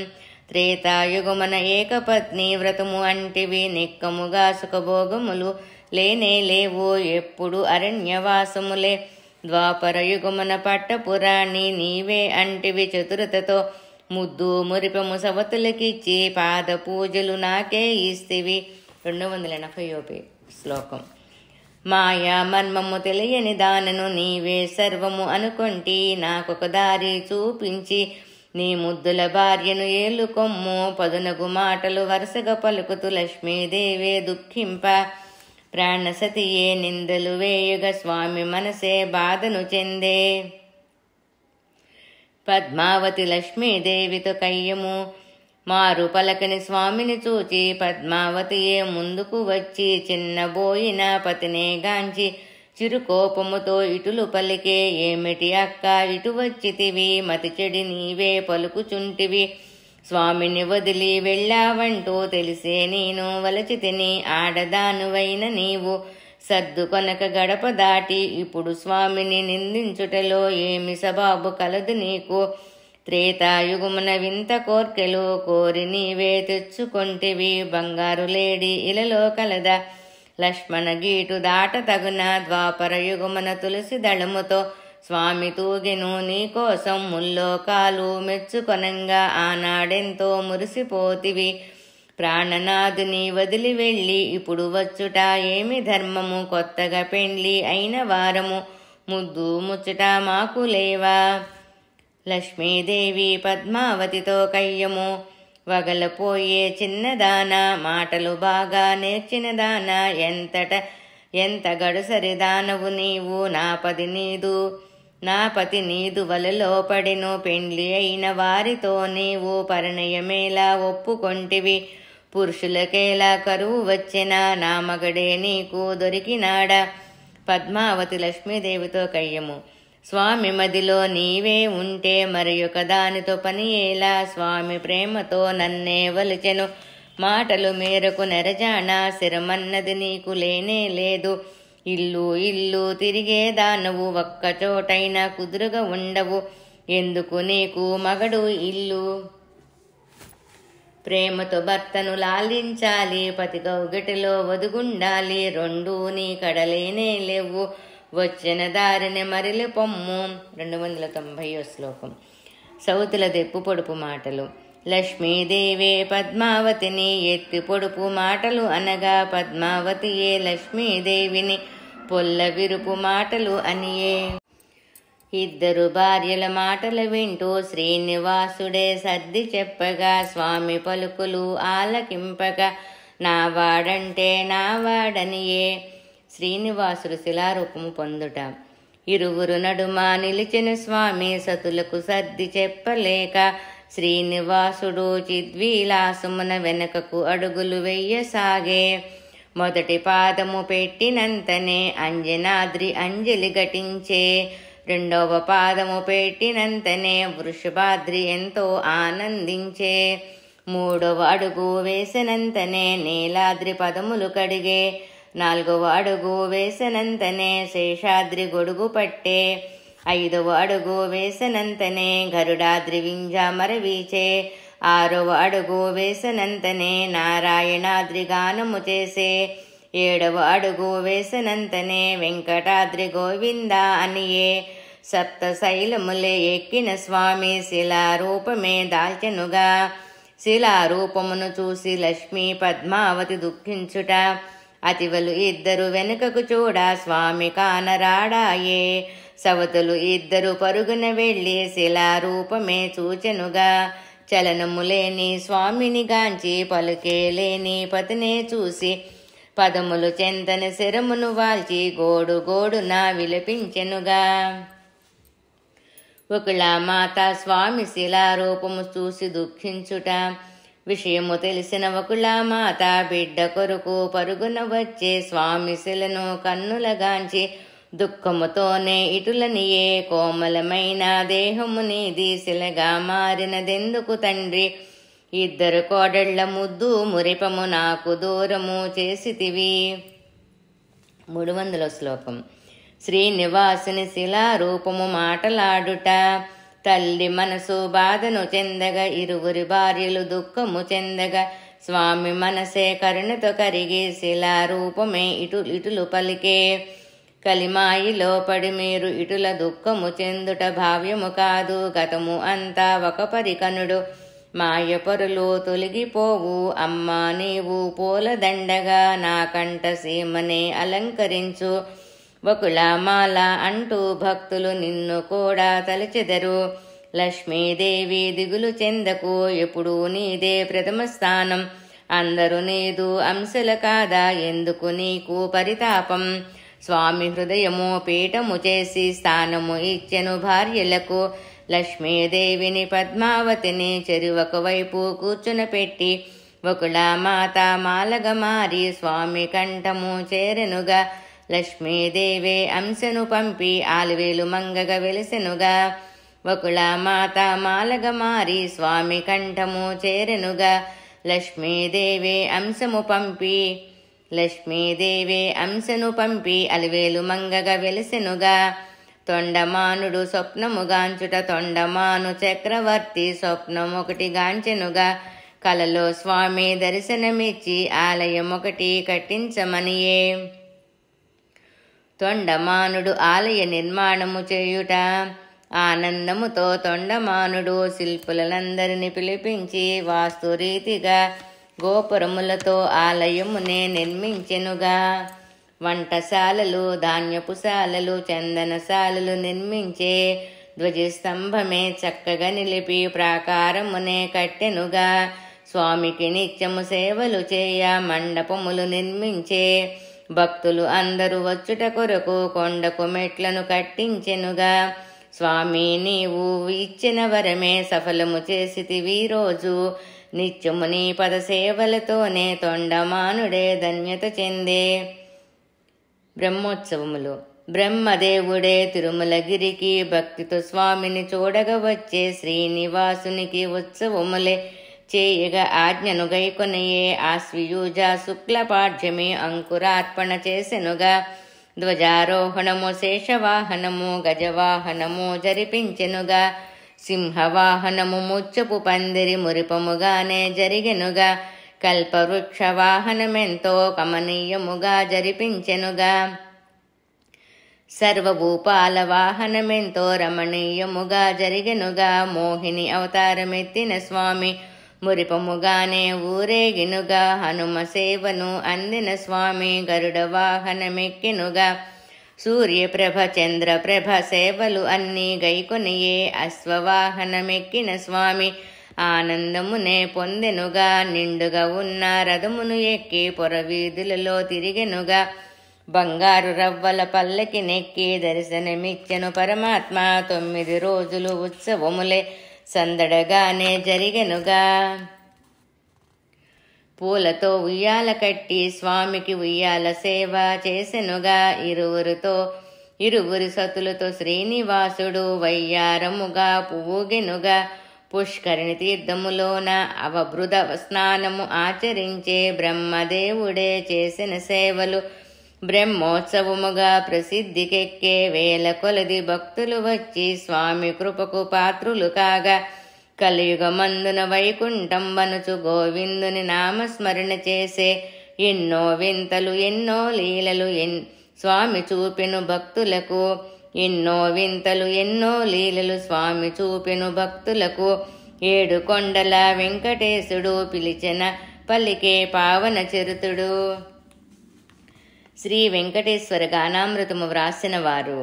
త్రేతాయుగమున ఏకపత్ని వ్రతము అంటివి, నిక్కముగా సుఖభోగములు లేనే లేవు, ఎప్పుడు అరణ్యవాసములే. ద్వాపర యుగమున పట్టపురాణి నీవే అంటివి చతురతతో, ముద్దు మురిపము సవతులకిచ్చి పాద పూజలు నాకే ఇస్తివి. 280వ శ్లోకం. మాయా మర్మము తెలియని దానను నీవే సర్వము అనుకొంటి, నాకొక దారి చూపించి నీ ముద్దుల భార్యను ఏలుకొమ్ము. పదునగు మాటలు వరుసగా పలుకుతూ లక్ష్మీదేవే దుఃఖింప. ప్రాణసతియే నిందలు వేయుగ స్వామి మనసే బాధను చెందే. పద్మావతి లక్ష్మీదేవితో కయ్యము. మారు పలకని స్వామిని చూచి పద్మావతియే ముందుకు వచ్చి చిన్నబోయిన పతినే గాంచి చిరుకోపముతో ఇటులు పలికే. ఏమిటి అక్క ఇటు వచ్చితివి, మతి చెడి నీవే పలుకుచుంటివి. స్వామిని వదిలి వెళ్ళావంటూ తెలిసే నేను వలచి తిని. ఆడదానువైన నీవు సర్దుకొనక గడప దాటి ఇప్పుడు స్వామిని నిందించుటలో ఏమి సబాబు కలదు నీకు. త్రేతాయుగమున వింత కోర్కెలు కోరి నీవే తెచ్చుకొంటివి. బంగారు లేడి ఇలలో కలదా, లక్ష్మణ గీటు దాట తగున. ద్వాపర యుగమున తులసి దళముతో స్వామి తూగెను నీకోసం. ముల్లోకాలు మెచ్చుకొనంగా ఆనాడెంతో మురిసిపోతివి. ప్రాణనాథుని వదిలి వెళ్ళి ఇప్పుడు వచ్చుట ఏమి ధర్మము. కొత్తగా పెండ్లి అయిన వారము ముద్దు ముచ్చుట మాకు లేవా. లక్ష్మీదేవి పద్మావతితో కయ్యము. వగలపోయే చిన్నదానా, మాటలు బాగా నేర్చిన దానా, ఎంత గడుసరి దానవు నీవు, నా పతి నీదు వలలో పడెను, పెండ్లి అయిన వారితో నీవు పరిణయమేలా ఒప్పుకొంటివి, పురుషులకేలా కరువు వచ్చెనా, నా మగడే నీకు దొరికినాడా. పద్మావతి లక్ష్మీదేవితో కయ్యము. స్వామి మదిలో నీవే ఉంటే మరి ఒక దానితో పని ఎలా, స్వామి ప్రేమతో నన్నే వలిచెను, మాటలు మేరకు నెరజానా, శిరమన్నది నీకు లేనే లేదు, ఇల్లు తిరిగే దానవు, ఒక్క చోటైనా కుదురుగా ఉండవు, ఎందుకు నీకు మగడు ఇల్లు. ప్రేమతో భర్తను లాలించాలి, పతి కౌగిటిలో వదుగుండాలి, రెండూ నీ కడలేనే లేవు, వచ్చిన దారిని మరిలి పొమ్ము. 290వ శ్లోకం. సౌతుల దెప్పు పొడుపు మాటలు. లక్ష్మీదేవే పద్మావతిని ఎత్తి పొడుపు మాటలు అనగా, పద్మావతియే లక్ష్మీదేవిని పొల్ల విరుపు మాటలు అనియే. ఇద్దరు భార్యల మాటలు వింటూ శ్రీనివాసుడే సర్ది చెప్పగా, స్వామి పలుకులు ఆలకింపగా, నా వాడంటే నా వాడనియే. శ్రీనివాసుడు శిలారూపము పొందుట. ఇరువురు నడుమ నిలిచిన స్వామి సతులకు సర్ది చెప్పలేక, శ్రీనివాసుడు చిద్విలాసమున వెనకకు అడుగులు వెయ్యసాగే. మొదటి పాదము పెట్టినంతనే అంజనాద్రి అంజలి ఘటించే, రెండవ పాదము పెట్టినంతనే వృషభాద్రి ఎంతో ఆనందించే, మూడవ అడుగు వేసినంతనే నీలాద్రి పదములు కడిగే, నాలుగవ అడుగు వేసినంతనే శేషాద్రి గొడుగు పట్టే, ఐదవ అడుగు వేసినంతనే గరుడాద్రి వింజామర వీచే, ఆరవ అడుగు వేసినంతనే నారాయణాద్రి గానము చేసే, ఏడవ అడుగు వేసినంతనే వెంకటాద్రి గోవింద అనియే. సప్త శైలములే ఎక్కిన స్వామి శిలారూపమే దాల్చెనుగా. శిలారూపమును చూసి లక్ష్మీ పద్మావతి దుఃఖించుట. అతివలు ఇద్దరు వెనుకకు చూడ స్వామి కానరాడాయే. సవతులు ఇద్దరు పరుగున వెళ్ళి శిలారూపమే చూచెనుగా. చలనములేని స్వామిని గాంచి పలుకేలేని పతినే చూసి, పదములు చెంతని శిరమును వాల్చి గోడున విలపించెనుగా. వకుళమాత స్వామి శిలారూపము చూసి దుఃఖించుట. విషయము తెలిసిన వకుళమాత బిడ్డ కొరకు పరుగున వచ్చే స్వామి శిలను కన్నులగాంచి దుఃఖముతోనే ఇటులనియే. కోమలమైన దేహము నీది శిలగా మారినదెందుకు తండ్రి, ఇద్దరు కోడళ్ల ముద్దు మురిపము నాకు దూరము చేసితివి. 300వ శ్లోకం. శ్రీనివాసుని శిలారూపము మాటలాడుట. తల్లి మనసు బాధను చెందగా ఇరువురి భార్యలు దుఃఖము చెందగా, స్వామి మనసే కరుణతో కరిగి శిలారూపమే ఇటులు పలికే. కలిమాయిలో పడి మీరు ఇటుల దుఃఖము చెందుట భావ్యము కాదు, గతము అంతా ఒక పరికనుడు, మాయపరులు తొలగిపోవు, అమ్మా నీవు పూలదండగా నా కంట సీమనే అలంకరించు. వకుళమాల అంటూ భక్తులు నిన్ను కూడా తలచెదరు. లక్ష్మీదేవి దిగులు చెందకు, ఎప్పుడూ నీదే ప్రథమ స్థానం, అందరూ నీదు అంశల కాదా, ఎందుకు నీకు పరితాపం. స్వామి హృదయము పీఠము చేసి స్థానము ఇచ్చెను భార్యలకు. లక్ష్మీదేవిని పద్మావతిని చెరువక వైపు కూర్చునపెట్టి, వకుళమాత మాలగ మారి స్వామి కంఠము చేరెనుగా. లక్ష్మీదేవి అంశను పంపి ఆలువేలు మంగగా వెలిసెనుగా. వకుళమాత మాలగ మారి స్వామి కంఠము చేరెనుగా. లక్ష్మీదేవి అంశను పంపి అలివేలు మంగగా వెలిసెనుగా. తొండమానుడు స్వప్నముగాంచుట. తొండమాను చక్రవర్తి స్వప్నమొకటి గాంచెనుగా. కలలో స్వామి దర్శనమిచ్చి ఆలయం ఒకటి కట్టించమనియే. తొండమానుడు ఆలయ నిర్మాణము చేయుట. ఆనందముతో తొండమానుడు శిల్పులందరిని పిలిపించి వాస్తురీతిగా గోపురములతో ఆలయమునే నిర్మించెనుగా. వంటశాలలు, ధాన్యపుశాలలు, చందనశాలలు నిర్మించే. ధ్వజస్తంభమే చక్కగా నిలిపి ప్రాకారమునే కట్టెనుగా. స్వామికి నిత్యము సేవలు చేయ మండపములు నిర్మించే. భక్తులు అందరూ వచ్చుట కొరకు కొండకు మెట్లను కట్టించెనుగా. స్వామి నీవు ఇచ్చిన వరమే సఫలము చేసితివి రోజు. నిత్యము నీ పద సేవలతోనే తొండమానుడే ధన్యత చెందే. బ్రహ్మోత్సవములు. బ్రహ్మదేవుడే తిరుమలగిరికి భక్తితో స్వామిని చూడగా వచ్చే శ్రీనివాసునికి ఉత్సవములే చేయగా ఆజ్ఞను గైకొనయే. ఆశ్వయుజ శుక్లపాఠ్యమి అంకురార్పణ చేసెనుగా. ధ్వజారోహణము శేషవాహనము గజవాహనము జరిపించెనుగా. సింహవాహనము ముచ్చపు పందిరి మురిపముగానే జరిగెనుగా. కల్పవృక్ష వాహనమెంతో కమనీయముగా జరిపించెనుగా. సర్వభూపాల వాహనమెంతో రమణీయముగా జరిగెనుగా. మోహిని అవతారమెత్తిన స్వామి మురిపముగానే ఊరేగినుగా. హనుమ సేవను అందిన స్వామి గరుడ వాహనమెక్కెనుగా. సూర్యప్రభ చంద్రప్రభ సేవలు అన్నీ గైకొనియే. అశ్వవాహనమెక్కిన స్వామి ఆనందమునే పొందెనుగా. నిండుగా ఉన్న రథమును ఎక్కి పొరవీధులలో తిరిగెనుగా. బంగారు రవ్వల పల్లకి నెక్కి దర్శనమిచ్చెను పరమాత్మ. 9 రోజులు ఉత్సవములే సందడగానే జరిగెనుగా. పూలతో ఉయ్యాల కట్టి స్వామికి ఉయ్యాల సేవ చేసెనుగా. ఇరువురి సతులతో శ్రీనివాసుడు వయ్యారముగా పువ్వుగెనుగా. పుష్కరిణి తీర్థములోన అవభృద స్నానము ఆచరించే బ్రహ్మదేవుడే చేసిన సేవలు బ్రహ్మోత్సవముగా ప్రసిద్ధికెక్కే. వేల కొలది భక్తులు వచ్చి స్వామి కృపకు పాత్రులు కాగా. కలియుగమందున వైకుంఠం వనుచు గోవిందుని నామస్మరణ చేసే. ఎన్నో వింతలు ఎన్నో లీలలు స్వామి చూపెను భక్తులకు. ఎన్నో వింతలు ఎన్నో లీలలు స్వామి చూపెను భక్తులకు. 7 కొండల వెంకటేశుడు పిలిచెన పలికే పావన చరితుడు. శ్రీ వెంకటేశ్వర గానామృతము వ్రాసిన వారు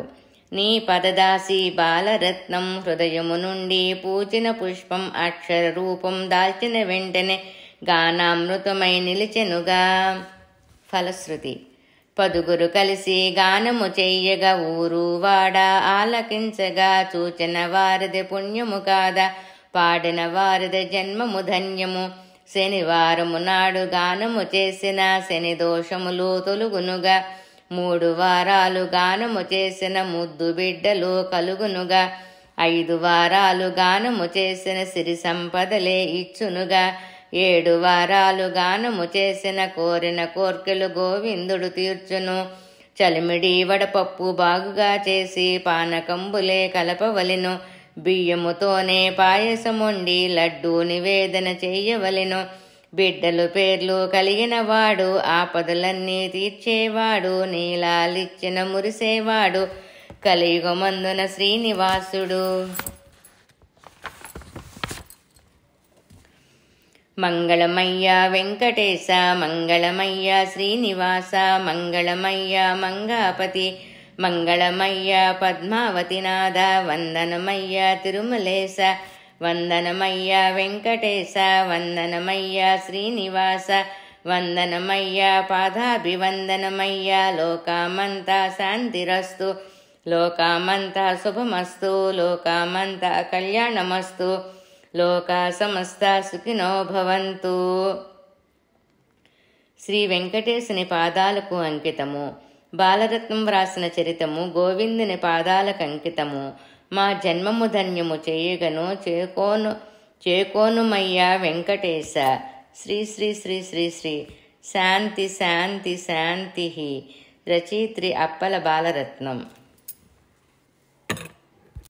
నీ పదదాసి బాలరత్నం. హృదయము నుండి పూచిన పుష్పం అక్షర రూపం దాల్చిన వెంటనే గానామృతమై నిలిచెనుగా. ఫలశ్రుతి. 10 కలిసి గానము చెయ్యగా ఊరు వాడ ఆలకించగా. చూచిన వారిది పుణ్యము కాదా, పాడిన వారిది జన్మము ధన్యము. శనివారము నాడు గానము చేసిన శని దోషములు తొలుగునుగా. 3 వారాలు గానము చేసిన ముద్దు బిడ్డలు కలుగునుగా. 5 వారాలు గానము చేసిన సిరి సంపదలే ఇచ్చునుగా. 7 వారాలు గానము చేసిన కోరిన కోర్కెలు గోవిందుడు తీర్చును. చలిమిడి వడపప్పు బాగుగా చేసి పానకంబులే కలపవలెను. బియ్యముతోనే పాయసముండి లడ్డూ నివేదన చెయ్యవలెను. బిడ్డలు పేర్లు కలిగిన వాడు ఆపదలన్నీ తీర్చేవాడు. నీలాలిచ్చిన మురిసేవాడు కలియుగమందున శ్రీనివాసుడు. మంగళమయ్య వెంకటేశ మంగళమయ్య శ్రీనివాస మంగళమయ్య మంగాపతి మంగళమయ్య పద్మావతినాథ వందనమయ్య తిరుమలేశ వందనమయ్య వెంకటేశ వందనమయ్య శ్రీనివాస వందనమయ్య పాదాభివందనమయ్య. లోకామంతా శాంతిరస్తు, లోకామంతా శుభమస్తు, లోకామంతా కళ్యాణమస్తు, లోకా సమస్త సుఖినో భవంతు. శ్రీ వెంకటేశుని పాదాలకు అంకితము. బాలరత్నం వ్రాసిన చరితము గోవిందుని పాదాలకు అంకితము. మా జన్మము ధన్యము చేయగను చేకోనుమయ్యా వెంకటేశ. శ్రీ శ్రీ శ్రీ శ్రీ శ్రీ శాంతి శాంతి శాంతి. రచయిత్రి అప్పల బాలరత్నం.